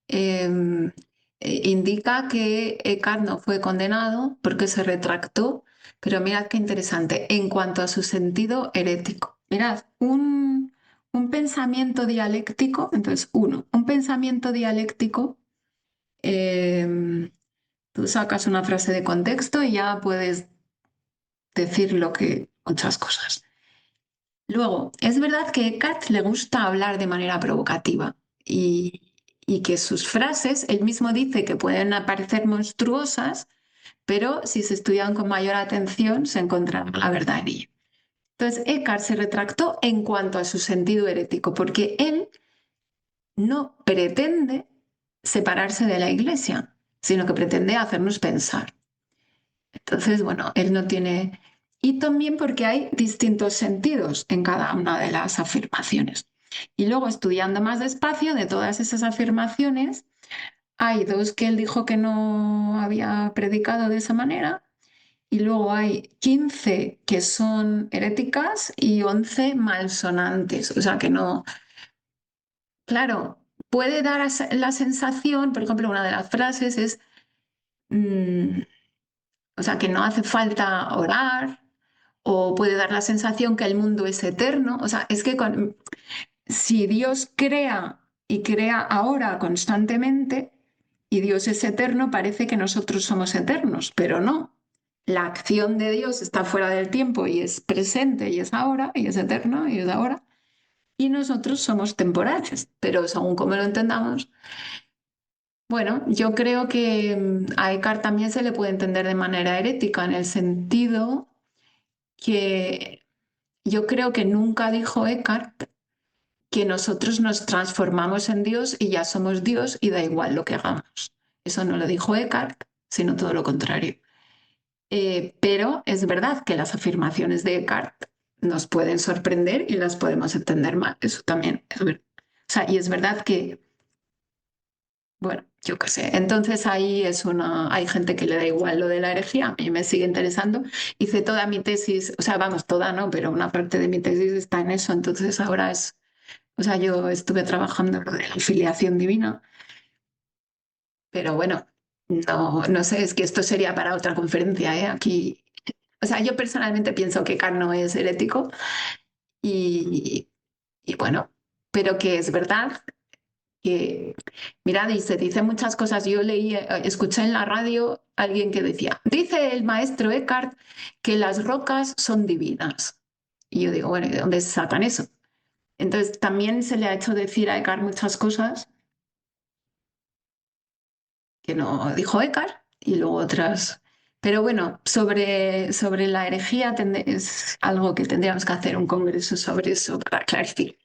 [SPEAKER 2] em, indica que Eckhart no fue condenado porque se retractó, pero mirad qué interesante, en cuanto a su sentido herético. Mirad, un pensamiento dialéctico, entonces uno, un pensamiento dialéctico, em, tú sacas una frase de contexto y ya puedes decir lo que, muchas cosas. Luego, es verdad que a Eckhart le gusta hablar de manera provocativa y que sus frases, él mismo dice que pueden parecer monstruosas, pero si se estudian con mayor atención se encontrará la verdad en ello. Entonces, Eckhart se retractó en cuanto a su sentido herético, porque él no pretende separarse de la Iglesia, sino que pretende hacernos pensar. Entonces, bueno, él no tiene... Y también porque hay distintos sentidos en cada una de las afirmaciones. Y luego, estudiando más despacio de todas esas afirmaciones, hay dos que él dijo que no había predicado de esa manera, y luego hay 15 que son heréticas y 11 malsonantes. O sea que no, claro, puede dar la sensación, por ejemplo, una de las frases es... mm, o sea, que no hace falta orar o puede dar la sensación que el mundo es eterno. O sea, es que si Dios crea y crea ahora constantemente y Dios es eterno, parece que nosotros somos eternos, pero no. La acción de Dios está fuera del tiempo y es presente y es ahora y es eterno y es ahora. Y nosotros somos temporales, pero según como lo entendamos, bueno, yo creo que a Eckhart también se le puede entender de manera herética, en el sentido que yo creo que nunca dijo Eckhart que nosotros nos transformamos en Dios y ya somos Dios y da igual lo que hagamos. Eso no lo dijo Eckhart, sino todo lo contrario. Pero es verdad que las afirmaciones de Eckhart nos pueden sorprender y las podemos entender mal. Eso también es verdad. O sea, y es verdad que bueno, yo qué sé. Entonces ahí hay gente que le da igual lo de la herejía, a mí me sigue interesando. Hice toda mi tesis, o sea, vamos, toda no, pero una parte de mi tesis está en eso. Entonces ahora o sea, yo estuve trabajando en lo de la filiación divina, pero bueno, no sé, es que esto sería para otra conferencia, ¿eh? Aquí, o sea, yo personalmente pienso que Kant no es herético y, y bueno, pero que es verdad que, mira, dice muchas cosas. Yo leí, escuché en la radio a alguien que decía, dice el maestro Eckhart que las rocas son divinas. Y yo digo, bueno, ¿y de dónde sacan eso? Entonces también se le ha hecho decir a Eckhart muchas cosas que no dijo Eckhart y luego otras. Pero bueno, sobre la herejía es algo que tendríamos que hacer un congreso sobre eso para clarificar.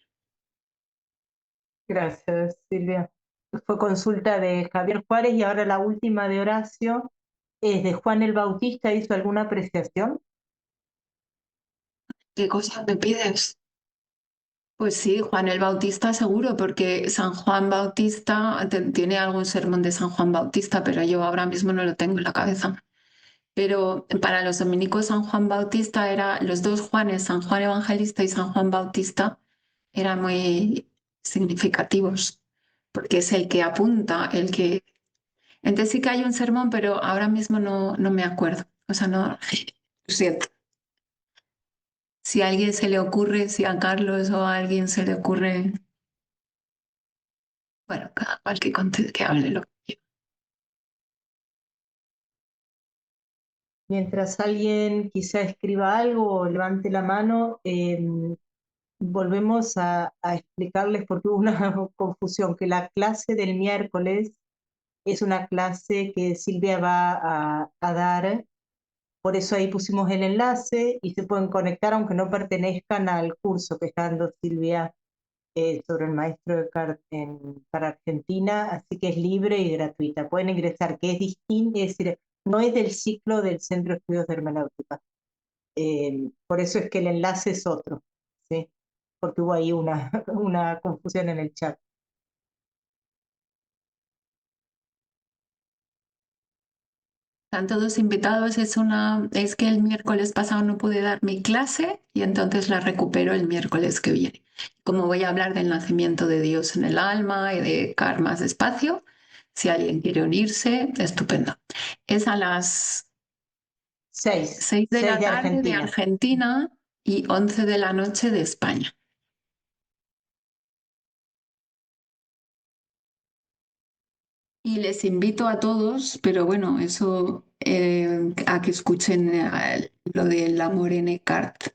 [SPEAKER 1] Gracias, Silvia. Fue consulta de Javier Juárez y ahora la última de Horacio es de Juan el Bautista. ¿Hizo alguna apreciación?
[SPEAKER 2] ¿Qué cosas me pides? Pues sí, Juan el Bautista seguro, porque San Juan Bautista tiene algún sermón de San Juan Bautista, pero yo ahora mismo no lo tengo en la cabeza. Pero para los dominicos San Juan Bautista era, los dos Juanes, San Juan Evangelista y San Juan Bautista, eran muy significativos, porque es el que apunta, el que... Entonces sí que hay un sermón, pero ahora mismo no me acuerdo. O sea, no, lo siento. Si a alguien se le ocurre, si a Carlos o a alguien se le ocurre... Bueno, cada cual que hable lo que quiera.
[SPEAKER 1] Mientras alguien quizá escriba algo o levante la mano, volvemos a explicarles porque hubo una confusión, que la clase del miércoles es una clase que Silvia va a dar Por eso ahí pusimos el enlace y se pueden conectar aunque no pertenezcan al curso que está dando Silvia sobre el maestro de para Argentina, así que es libre y gratuita. Pueden ingresar, que es distinto, es decir, no es del ciclo del Centro de Estudios de Hermenéutica. Por eso es que el enlace es otro, ¿sí? Porque hubo ahí una confusión en el chat.
[SPEAKER 2] Están todos invitados. Es que el miércoles pasado no pude dar mi clase y entonces la recupero el miércoles que viene. Como voy a hablar del nacimiento de Dios en el alma y de karmas despacio, si alguien quiere unirse, estupendo. Es a las 6 de
[SPEAKER 1] 6
[SPEAKER 2] la
[SPEAKER 1] de
[SPEAKER 2] tarde de
[SPEAKER 1] Argentina.
[SPEAKER 2] Argentina y 11 de la noche de España. Y les invito a todos, pero bueno, eso a que escuchen lo del amor en Eckhart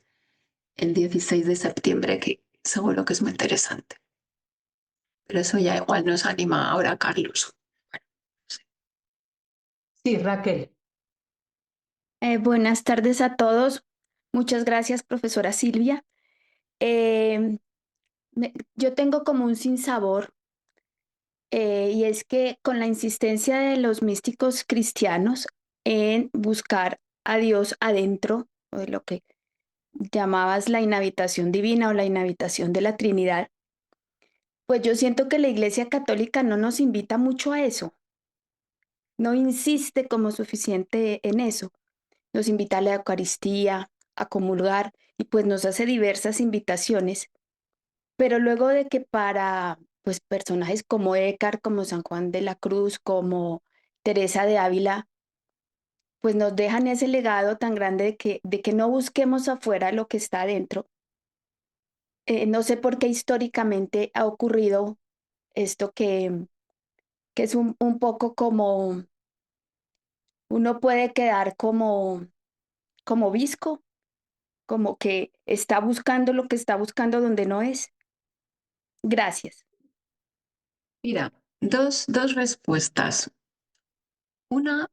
[SPEAKER 2] el 16 de septiembre, que seguro que es muy interesante. Pero eso ya igual nos anima ahora Carlos. Sí.
[SPEAKER 1] Sí, Raquel.
[SPEAKER 5] Buenas tardes a todos. Muchas gracias, profesora Silvia. Eh, yo tengo como un sinsabor, y es que con la insistencia de los místicos cristianos en buscar a Dios adentro, o de lo que llamabas la inhabitación divina o la inhabitación de la Trinidad, pues yo siento que la Iglesia Católica no nos invita mucho a eso, no insiste como suficiente en eso. Nos invita a la Eucaristía, a comulgar y pues nos hace diversas invitaciones, pero luego de que para pues personajes como Eckhart, como San Juan de la Cruz, como Teresa de Ávila, pues nos dejan ese legado tan grande de que no busquemos afuera lo que está adentro. No sé por qué históricamente ha ocurrido esto que es un poco como uno puede quedar como visco, como que está buscando lo que está buscando donde no es. Gracias.
[SPEAKER 2] Mira, dos respuestas. Una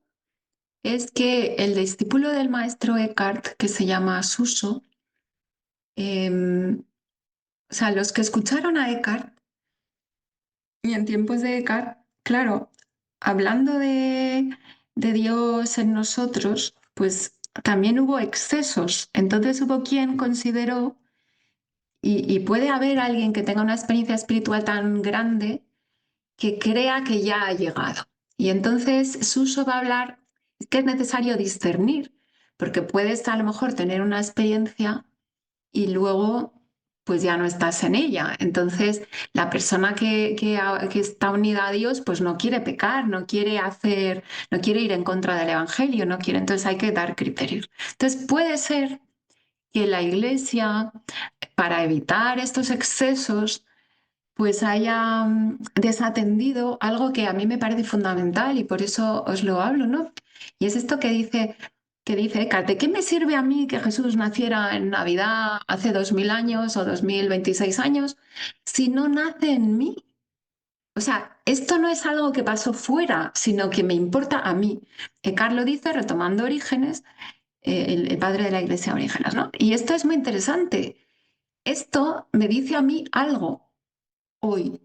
[SPEAKER 2] es que el discípulo del maestro Eckhart, que se llama Suso, o sea, los que escucharon a Eckhart y en tiempos de Eckhart, claro, hablando de Dios en nosotros, pues también hubo excesos. Entonces hubo quien consideró, y puede haber alguien que tenga una experiencia espiritual tan grande que crea que ya ha llegado. Y entonces Suso va a hablar, es que es necesario discernir, porque puedes a lo mejor tener una experiencia y luego pues ya no estás en ella. Entonces la persona que está unida a Dios pues no quiere pecar, no quiere ir en contra del Evangelio, no quiere, entonces hay que dar criterios. Entonces puede ser que la Iglesia, para evitar estos excesos, pues haya desatendido algo que a mí me parece fundamental y por eso os lo hablo, ¿no? Y es esto que dice Eckhart: ¿de qué me sirve a mí que Jesús naciera en Navidad hace 2000 años o 2026 años si no nace en mí? O sea, esto no es algo que pasó fuera, sino que me importa a mí. Eckhart lo dice retomando Orígenes, el padre de la Iglesia Orígenes, ¿no? Y esto es muy interesante. Esto me dice a mí algo hoy.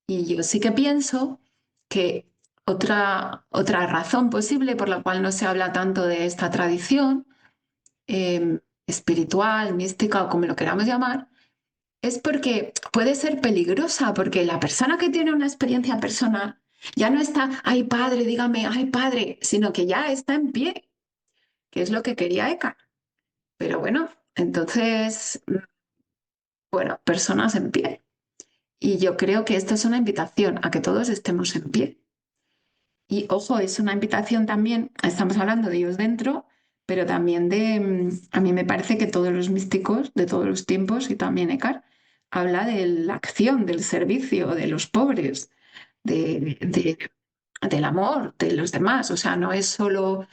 [SPEAKER 2] Y yo sí que pienso que otra razón posible por la cual no se habla tanto de esta tradición espiritual, mística o como lo queramos llamar, es porque puede ser peligrosa, porque la persona que tiene una experiencia personal ya no está, ay padre, dígame, ay padre, sino que ya está en pie, que es lo que quería Eckhart. Pero bueno, entonces, bueno, personas en pie. Y yo creo que esto es una invitación a que todos estemos en pie. Y ojo, es una invitación también, estamos hablando de Dios dentro, pero también a mí me parece que todos los místicos de todos los tiempos, y también Eckhart, habla de la acción, del servicio, de los pobres, del amor, de los demás. O sea, no es solo...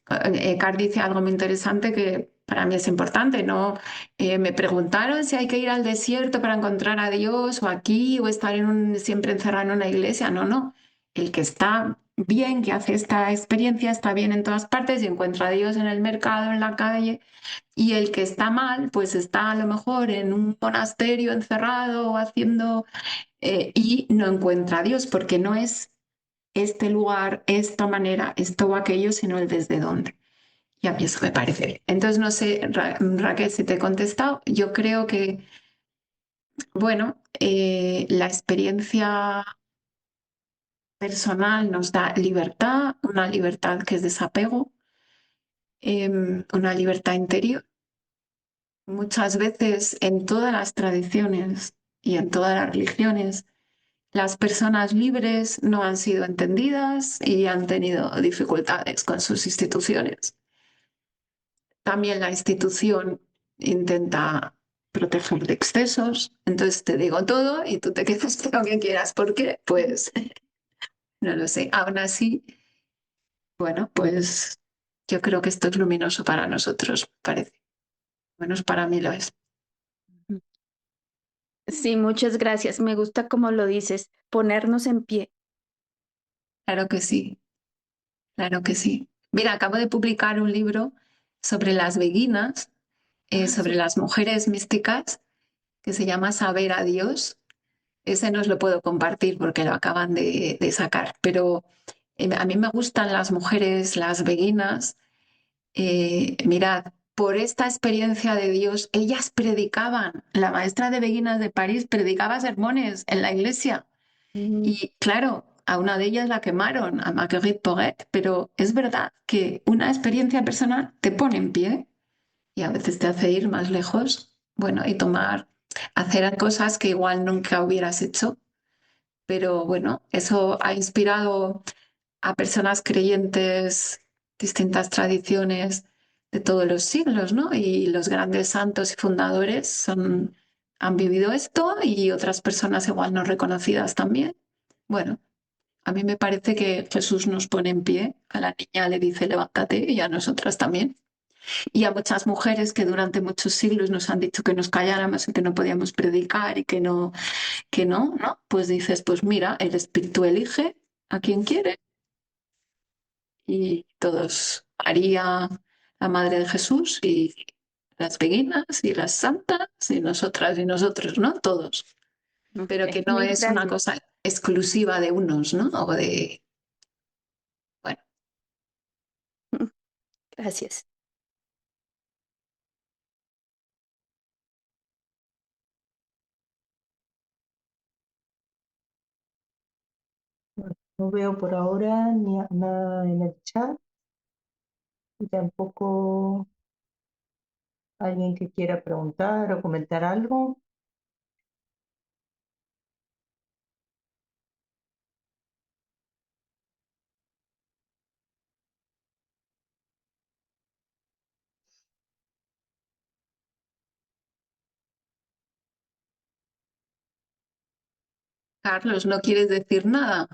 [SPEAKER 2] Eckhart dice algo muy interesante que para mí es importante, ¿no? Me preguntaron si hay que ir al desierto para encontrar a Dios o aquí o estar siempre encerrado en una iglesia. No, no. El que está bien, que hace esta experiencia, está bien en todas partes y encuentra a Dios en el mercado, en la calle, y el que está mal, pues está a lo mejor en un monasterio encerrado haciendo y no encuentra a Dios, porque no es este lugar, esta manera, esto o aquello, sino el desde dónde. Y a mí eso me parece bien. Entonces, no sé, Raquel, si te he contestado, yo creo que, bueno, la experiencia personal nos da libertad, una libertad que es desapego, una libertad interior. Muchas veces en todas las tradiciones y en todas las religiones, las personas libres no han sido entendidas y han tenido dificultades con sus instituciones. También la institución intenta proteger de excesos. Entonces te digo todo y tú te quedas con lo que quieras. ¿Por qué? Pues no lo sé. Aún así, bueno, pues yo creo que esto es luminoso para nosotros, parece. Menos para mí lo es.
[SPEAKER 5] Sí, muchas gracias. Me gusta como lo dices, ponernos en pie.
[SPEAKER 2] Claro que sí, claro que sí. Mira, acabo de publicar un libro sobre las beguinas, sobre las mujeres místicas, que se llama Saber a Dios. Ese no os lo puedo compartir porque lo acaban de sacar, pero a mí me gustan las mujeres, las beguinas. Mirad, por esta experiencia de Dios, ellas predicaban. La maestra de beguinas de París predicaba sermones en la iglesia.
[SPEAKER 5] Mm,
[SPEAKER 2] Y claro, a una de ellas la quemaron, a Marguerite Porret, pero es verdad que una experiencia personal te pone en pie y a veces te hace ir más lejos, bueno, y tomar, hacer cosas que igual nunca hubieras hecho. Pero bueno, eso ha inspirado a personas creyentes, distintas tradiciones de todos los siglos, ¿no? Y los grandes santos y fundadores han vivido esto y otras personas igual no reconocidas también. Bueno, a mí me parece que Jesús nos pone en pie, a la niña le dice levántate y a nosotras también. Y a muchas mujeres que durante muchos siglos nos han dicho que nos calláramos y que no podíamos predicar y que no, ¿no? Pues dices, pues mira, el Espíritu elige a quien quiere y todos, María, la Madre de Jesús y las beguinas y las santas y nosotras y nosotros, ¿no? Todos. Pero que
[SPEAKER 5] ok,
[SPEAKER 2] no
[SPEAKER 5] mil
[SPEAKER 2] es una
[SPEAKER 5] gracias.
[SPEAKER 2] cosa exclusiva de unos, ¿no? O de, bueno,
[SPEAKER 5] Gracias.
[SPEAKER 1] No veo por ahora nada en el chat y tampoco alguien que quiera preguntar o comentar algo.
[SPEAKER 2] Carlos, ¿no quieres decir nada?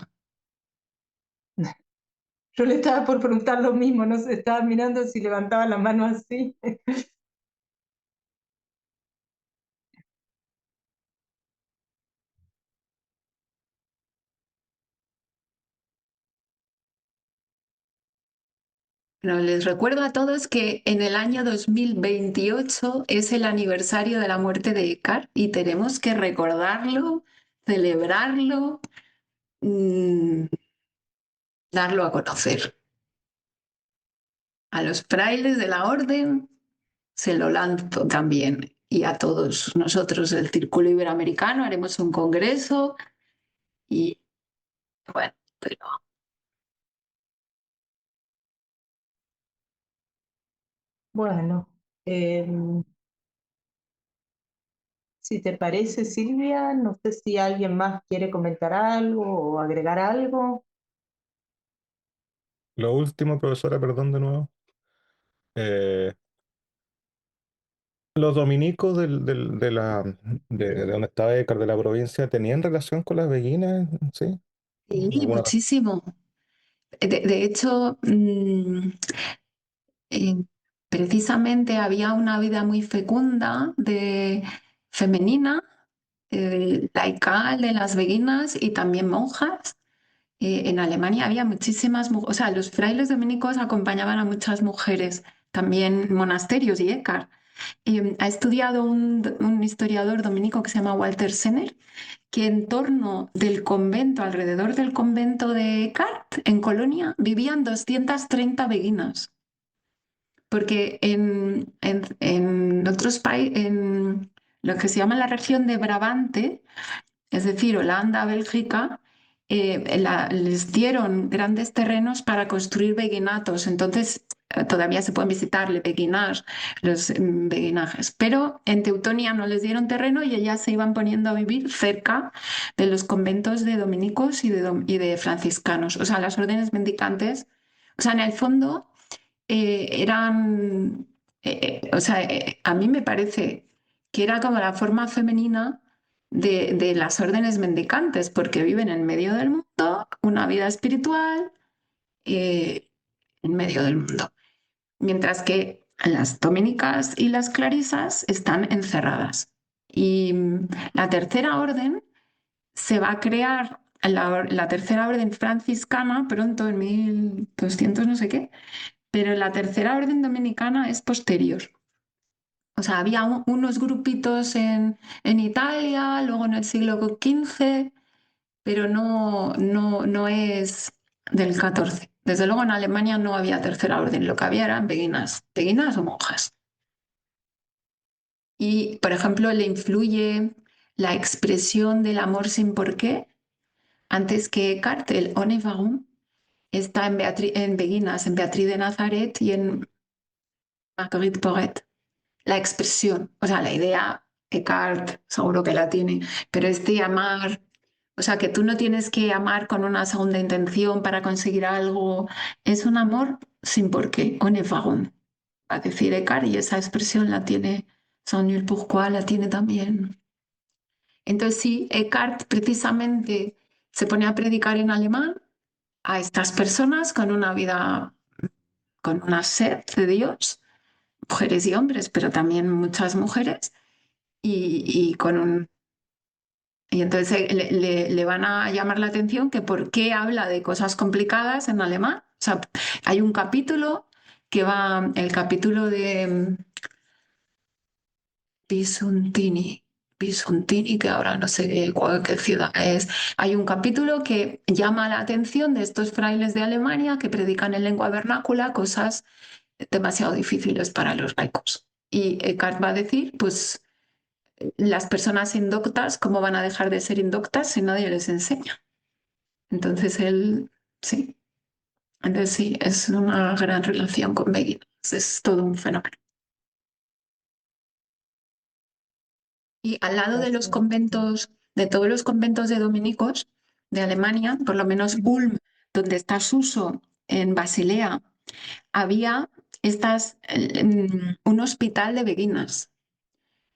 [SPEAKER 1] Yo le estaba por preguntar lo mismo, no sé, estaba mirando si levantaba la mano así.
[SPEAKER 2] Pero les recuerdo a todos que en el año 2028 es el aniversario de la muerte de Eckhart y tenemos que recordarlo, celebrarlo, mm, darlo a conocer. A los frailes de la orden se lo lanzo también y a todos nosotros del Círculo Iberoamericano haremos un congreso y bueno, pero
[SPEAKER 1] Bueno, si te parece, Silvia, no sé si alguien más quiere comentar algo o agregar algo.
[SPEAKER 4] Lo último, profesora, perdón de nuevo. Eh, los dominicos de donde estaba Écar, de la provincia, ¿tenían relación con las beguinas? ¿Sí?
[SPEAKER 2] sí,
[SPEAKER 4] ¿Alguna?
[SPEAKER 2] muchísimo. De hecho, eh, precisamente había una vida muy fecunda de femenina, laical de las beguinas y también monjas. En Alemania había muchísimas, o sea, los frailes dominicos acompañaban a muchas mujeres, también monasterios y Eckhart. Ha estudiado un historiador dominico que se llama Walter Senner, que en torno del convento, alrededor del convento de Eckhart, en Colonia, vivían 230 beguinas. Porque en otros países, en lo que se llama la región de Brabante, es decir, Holanda, Bélgica, les dieron grandes terrenos para construir beguinatos. Entonces, todavía se pueden visitar le beguinage, los beguinajes. Pero en Teutonia no les dieron terreno y ellas se iban poniendo a vivir cerca de los conventos de dominicos y de franciscanos. O sea, las órdenes mendicantes. O sea, en el fondo eran, o sea, a mí me parece que era como la forma femenina de las órdenes mendicantes, porque viven en medio del mundo, una vida espiritual en medio del mundo, mientras que las dominicas y las clarisas están encerradas. Y la tercera orden se va a crear, la tercera orden franciscana pronto en 1200 no sé qué, pero la tercera orden dominicana es posterior. O sea, había unos grupitos en Italia, luego en el siglo XV, pero no es del XIV. Desde luego en Alemania no había tercera orden, lo que había eran beguinas o monjas. Y, por ejemplo, le influye la expresión del amor sin porqué, antes que Eckhart, el Ohne Warum, está en Beguinas, en Beatriz de Nazaret y en Marguerite Porete. La expresión, o sea, la idea, Eckhart seguro que la tiene, pero este amar, o sea, que tú no tienes que amar con una segunda intención para conseguir algo, es un amor sin por qué, ohne warum, va a decir Eckhart, y esa expresión la tiene Samuel Pourquoi, la tiene también. Entonces sí, Eckhart precisamente se pone a predicar en alemán a estas personas con una vida, con una sed de Dios, mujeres y hombres, pero también muchas mujeres, y con un... Y entonces le van a llamar la atención que por qué habla de cosas complicadas en alemán. O sea, hay un capítulo que va, el capítulo de Bisuntini, que ahora no sé qué ciudad es. Hay un capítulo que llama la atención de estos frailes de Alemania que predican en lengua vernácula cosas demasiado difíciles para los laicos. Y Eckhart va a decir, pues las personas indoctas, ¿cómo van a dejar de ser indoctas si nadie les enseña? Entonces él, sí, entonces sí, es una gran relación con Begin, es todo un fenómeno. Y al lado de los
[SPEAKER 1] Gracias.
[SPEAKER 2] conventos, de todos los conventos de dominicos de Alemania, por lo menos Ulm, donde está Suso, en Basilea, había un hospital de beguinas.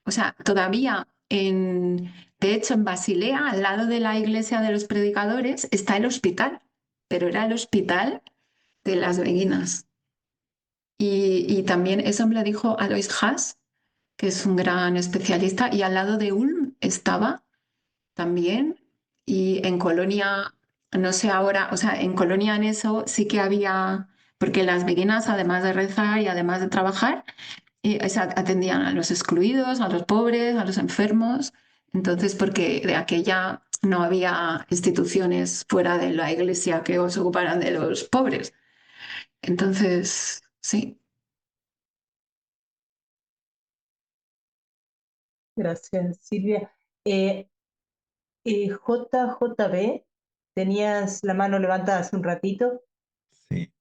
[SPEAKER 2] O sea, todavía de hecho, en Basilea, al lado de la iglesia de los predicadores, está el hospital, pero era el hospital de las beguinas. Y también eso me lo dijo Alois Haas, que es un gran especialista, y al lado de Ulm estaba también, y en Colonia, no sé ahora, o sea, en Colonia en eso sí que había, porque las beguinas, además de rezar y además de trabajar, o sea, atendían a los excluidos, a los pobres, a los enfermos. Entonces, porque de aquella no había instituciones fuera de la iglesia que se ocuparan de los pobres. Entonces, sí.
[SPEAKER 1] Gracias, Silvia. Eh, JJB, tenías la mano levantada hace un ratito.
[SPEAKER 6] Sí.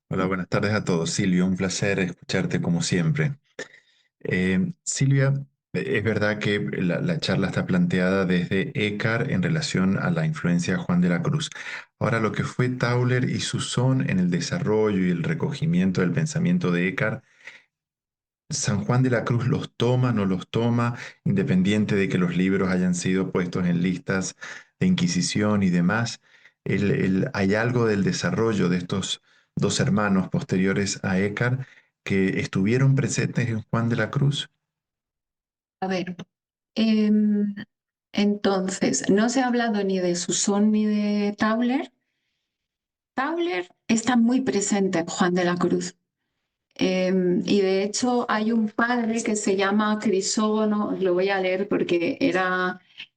[SPEAKER 6] Hola, buenas tardes a todos. Silvia, un placer escucharte como siempre. Silvia, es verdad que la charla está planteada desde Eckhart en relación a la influencia de Juan de la Cruz. Ahora, lo que fue Tauler y Susón en el desarrollo y el recogimiento del pensamiento de Eckhart, San Juan de la Cruz los toma, no los toma, independiente de que los libros hayan sido puestos en listas de Inquisición y demás. Hay algo del desarrollo de estos dos hermanos posteriores a Eckhart que estuvieron presentes en Juan de la Cruz.
[SPEAKER 2] A ver, entonces, no se ha hablado ni de Susón ni de Tauler, Tauler está muy presente en Juan de la Cruz. Y de hecho hay un padre que se llama Crisógono, os lo voy a leer porque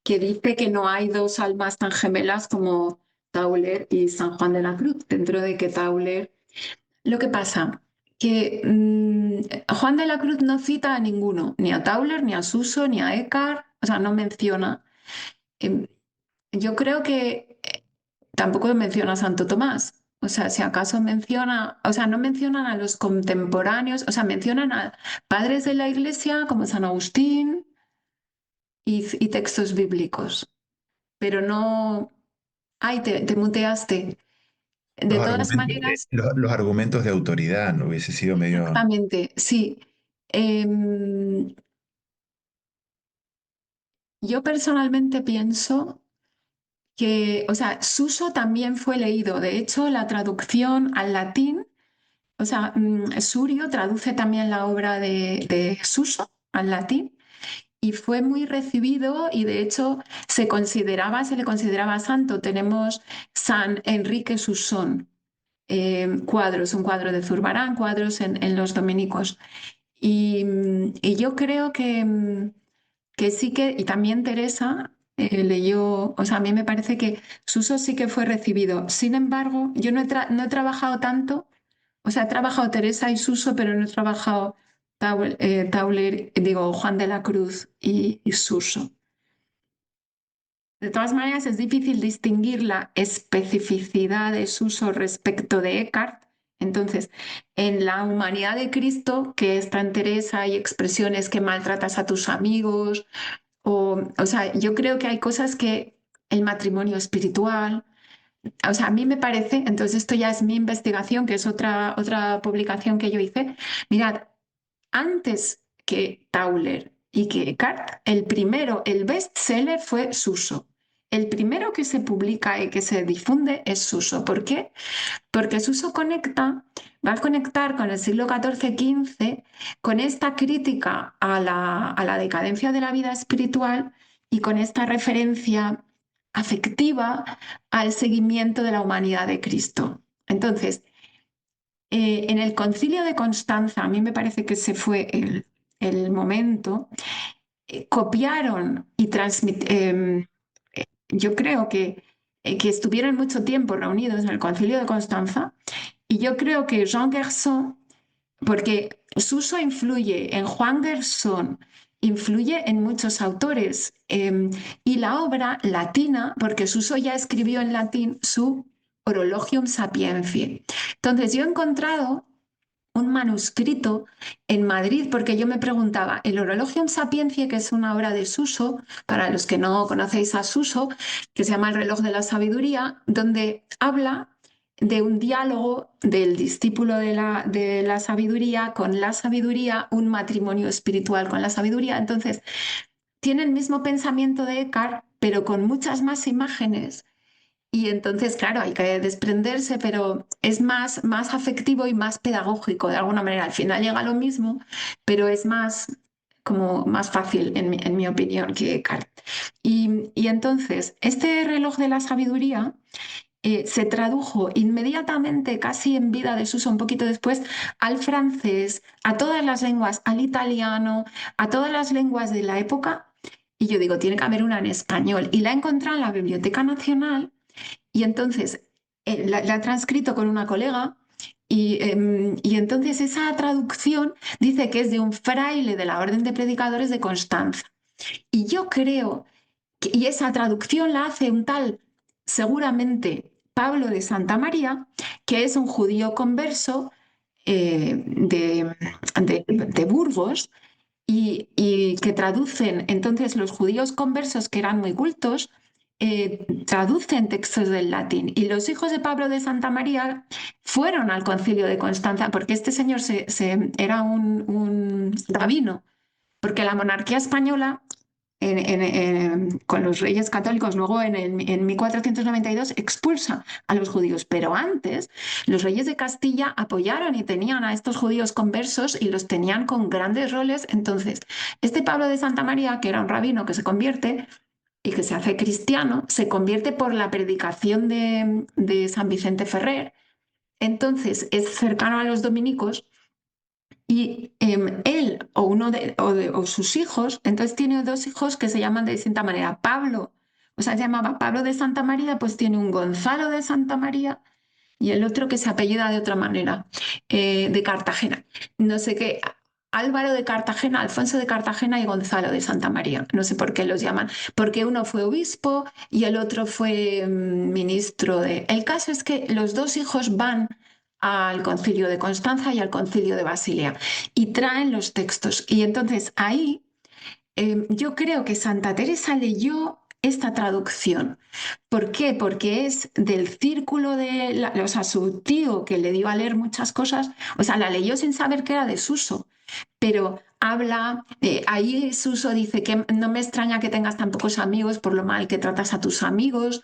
[SPEAKER 2] que dice que no hay dos almas tan gemelas como Tauler y San Juan de la Cruz, dentro de que Tauler... Lo que pasa que Juan de la Cruz no cita a ninguno, ni a Tauler, ni a Suso, ni a Eckhart, o sea, no menciona. Em, yo creo que tampoco menciona a Santo Tomás. O sea, si acaso menciona, o sea, no mencionan a los contemporáneos, o sea, mencionan a padres de la Iglesia como San Agustín y textos bíblicos, pero no... Ay, te muteaste. De todas maneras,
[SPEAKER 6] Los argumentos de autoridad no hubiese sido medio...
[SPEAKER 2] exactamente, sí. Em, yo personalmente pienso que, o sea, Suso también fue leído. De hecho, la traducción al latín, o sea, Surio traduce también la obra de Suso al latín y fue muy recibido y de hecho se le consideraba santo. Tenemos San Enrique Susón, cuadros, un cuadro de Zurbarán, cuadros en los dominicos. Y yo creo que sí que, y también Teresa leyó, o sea, a mí me parece que Suso sí que fue recibido. Sin embargo, yo no he trabajado tanto, o sea, he trabajado Teresa y Suso, pero no he trabajado Tauler, digo, Juan de la Cruz y Suso. De todas maneras, es difícil distinguir la especificidad de Suso respecto de Eckhart. Entonces, en la humanidad de Cristo, que está en Teresa, hay expresiones que maltratas a tus amigos, o sea, yo creo que hay cosas que el matrimonio espiritual, o sea, a mí me parece, entonces esto ya es mi investigación, que es otra publicación que yo hice. Mirad, antes que Tauler y que Eckhart, el bestseller fue Suso. El primero que se publica y que se difunde es Suso. ¿Por qué? Porque Suso va a conectar con el siglo XIV-XV, con esta crítica a la decadencia de la vida espiritual y con esta referencia afectiva al seguimiento de la humanidad de Cristo. Entonces, en el Concilio de Constanza, a mí me parece que ese fue el momento, copiaron y transmitieron, yo creo que estuvieron mucho tiempo reunidos en el Concilio de Constanza, y yo creo que Jean Gerson, porque Suso influye en Juan Gerson, influye en muchos autores, y la obra latina, porque Suso ya escribió en latín su Orologium Sapientiae. Entonces yo he encontrado un manuscrito en Madrid, porque yo me preguntaba, el Orologium Sapientiae, que es una obra de Suso, para los que no conocéis a Suso, que se llama El reloj de la sabiduría, donde habla de un diálogo del discípulo de la sabiduría con la sabiduría, un matrimonio espiritual con la sabiduría. Entonces, tiene el mismo pensamiento de Eckhart, pero con muchas más imágenes. Y entonces, claro, hay que desprenderse, pero es más afectivo y más pedagógico de alguna manera. Al final llega a lo mismo, pero es como más fácil, en mi opinión, que Eckhart. Y entonces, este reloj de la sabiduría se tradujo inmediatamente, casi en vida de Suso, un poquito después, al francés, a todas las lenguas, al italiano, a todas las lenguas de la época. Y yo digo, tiene que haber una en español. Y la he encontrado en la Biblioteca Nacional. Y entonces la he transcrito con una colega y entonces esa traducción dice que es de un fraile de la Orden de Predicadores de Constanza. Y yo creo y esa traducción la hace un tal, seguramente, Pablo de Santa María, que es un judío converso de Burgos y que traducen, entonces los judíos conversos que eran muy cultos, traducen textos del latín. Y los hijos de Pablo de Santa María fueron al concilio de Constanza, porque este señor era un rabino, porque la monarquía española con los reyes católicos, luego en 1492 expulsa a los judíos, pero antes los reyes de Castilla apoyaron y tenían a estos judíos conversos y los tenían con grandes roles. Entonces, este Pablo de Santa María, que era un rabino que se convierte, y que se hace cristiano, se convierte por la predicación de San Vicente Ferrer. Entonces es cercano a los dominicos y él o sus hijos, entonces tiene dos hijos que se llaman de distinta manera. Pablo, o sea, se llamaba Pablo de Santa María, pues tiene un Gonzalo de Santa María y el otro que se apellida de otra manera, de Cartagena. No sé qué, Álvaro de Cartagena, Alfonso de Cartagena y Gonzalo de Santa María. No sé por qué los llaman, porque uno fue obispo y el otro fue ministro de... El caso es que los dos hijos van al concilio de Constanza y al concilio de Basilea y traen los textos. Y entonces ahí yo creo que Santa Teresa leyó esta traducción. ¿Por qué? Porque es del círculo o sea, su tío que le dio a leer muchas cosas, o sea, la leyó sin saber que era de Suso, pero habla, ahí Suso dice que no me extraña que tengas tan pocos amigos por lo mal que tratas a tus amigos,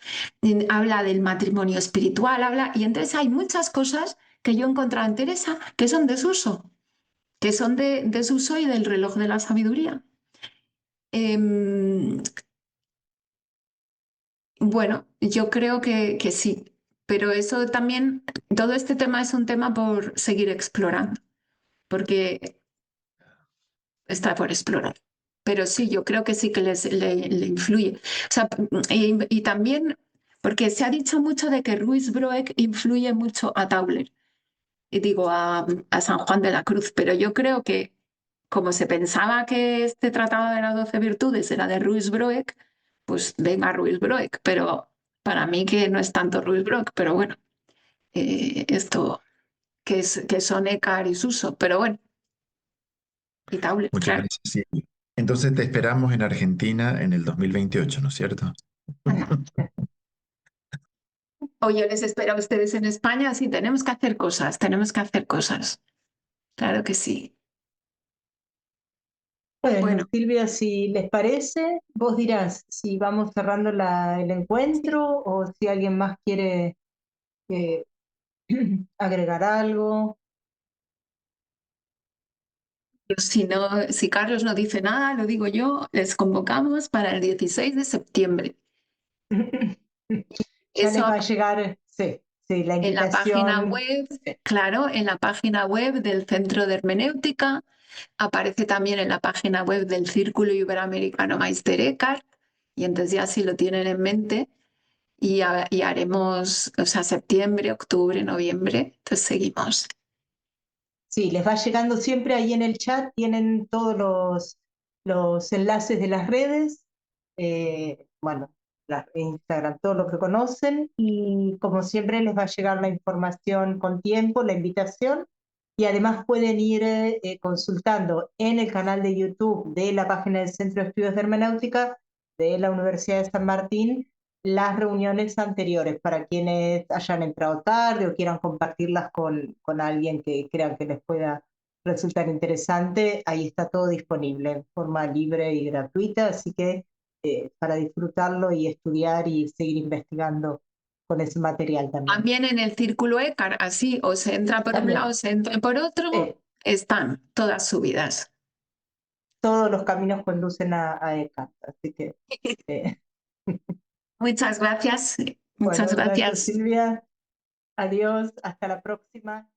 [SPEAKER 2] habla del matrimonio espiritual, y entonces hay muchas cosas que yo he encontrado en Teresa que son de Suso, que son de Suso y del reloj de la sabiduría. Em, bueno, yo creo que sí, pero eso también, todo este tema es un tema por seguir explorando, porque está por explorar. Pero sí, yo creo que sí que le influye. O sea, y también, porque se ha dicho mucho de que Ruiz Broek influye mucho a Tauler, y digo a San Juan de la Cruz, pero yo creo que como se pensaba que este tratado de las 12 virtudes era de Ruiz Broek, pues venga Ruiz Broek, pero para mí que no es tanto Ruiz Broek, pero bueno, esto que son Eckhart y Suso, pero bueno, y Tauler,
[SPEAKER 6] Muchas
[SPEAKER 2] claro.
[SPEAKER 6] gracias, Silvia. Entonces te esperamos en Argentina en el 2028, ¿no es cierto?
[SPEAKER 2] O yo les espero a ustedes en España, sí, tenemos que hacer cosas, tenemos que hacer cosas. Claro que sí.
[SPEAKER 1] Bueno,
[SPEAKER 2] Bueno,
[SPEAKER 1] Silvia, si les parece, vos dirás si vamos cerrando el encuentro o si alguien más quiere eh, agregar algo.
[SPEAKER 2] si no, si Carlos no dice nada, lo digo yo, les convocamos para el 16 de septiembre.
[SPEAKER 1] Ya les
[SPEAKER 2] Eso
[SPEAKER 1] va a llegar, sí, sí, la
[SPEAKER 2] en la página
[SPEAKER 1] invitación.
[SPEAKER 2] web,
[SPEAKER 1] Sí.
[SPEAKER 2] claro, en la página web del Centro de Hermenéutica, aparece también en la página web del Círculo Iberoamericano Meister Eckhart, y entonces ya si lo tienen en mente, y haremos, o sea, septiembre, octubre, noviembre, entonces seguimos.
[SPEAKER 1] Sí, les va llegando siempre ahí en el chat, tienen todos los enlaces de las redes, bueno, Instagram, todo lo que conocen, y como siempre les va a llegar la información con tiempo, la invitación, y además pueden ir consultando en el canal de YouTube de la página del Centro de Estudios de Hermenéutica de la Universidad de San Martín las reuniones anteriores para quienes hayan entrado tarde o quieran compartirlas con alguien que crean que les pueda resultar interesante. Ahí está todo disponible en forma libre y gratuita, así que para disfrutarlo y estudiar y seguir investigando con ese material también.
[SPEAKER 2] También en el Círculo Eckhart, así, o se entra por un
[SPEAKER 1] También,
[SPEAKER 2] lado, o se entra por otro, están todas subidas.
[SPEAKER 1] todos los caminos conducen a Eckhart, así que
[SPEAKER 2] Muchas gracias, muchas
[SPEAKER 1] bueno, gracias
[SPEAKER 2] gracias.
[SPEAKER 1] Silvia, adiós, hasta la próxima.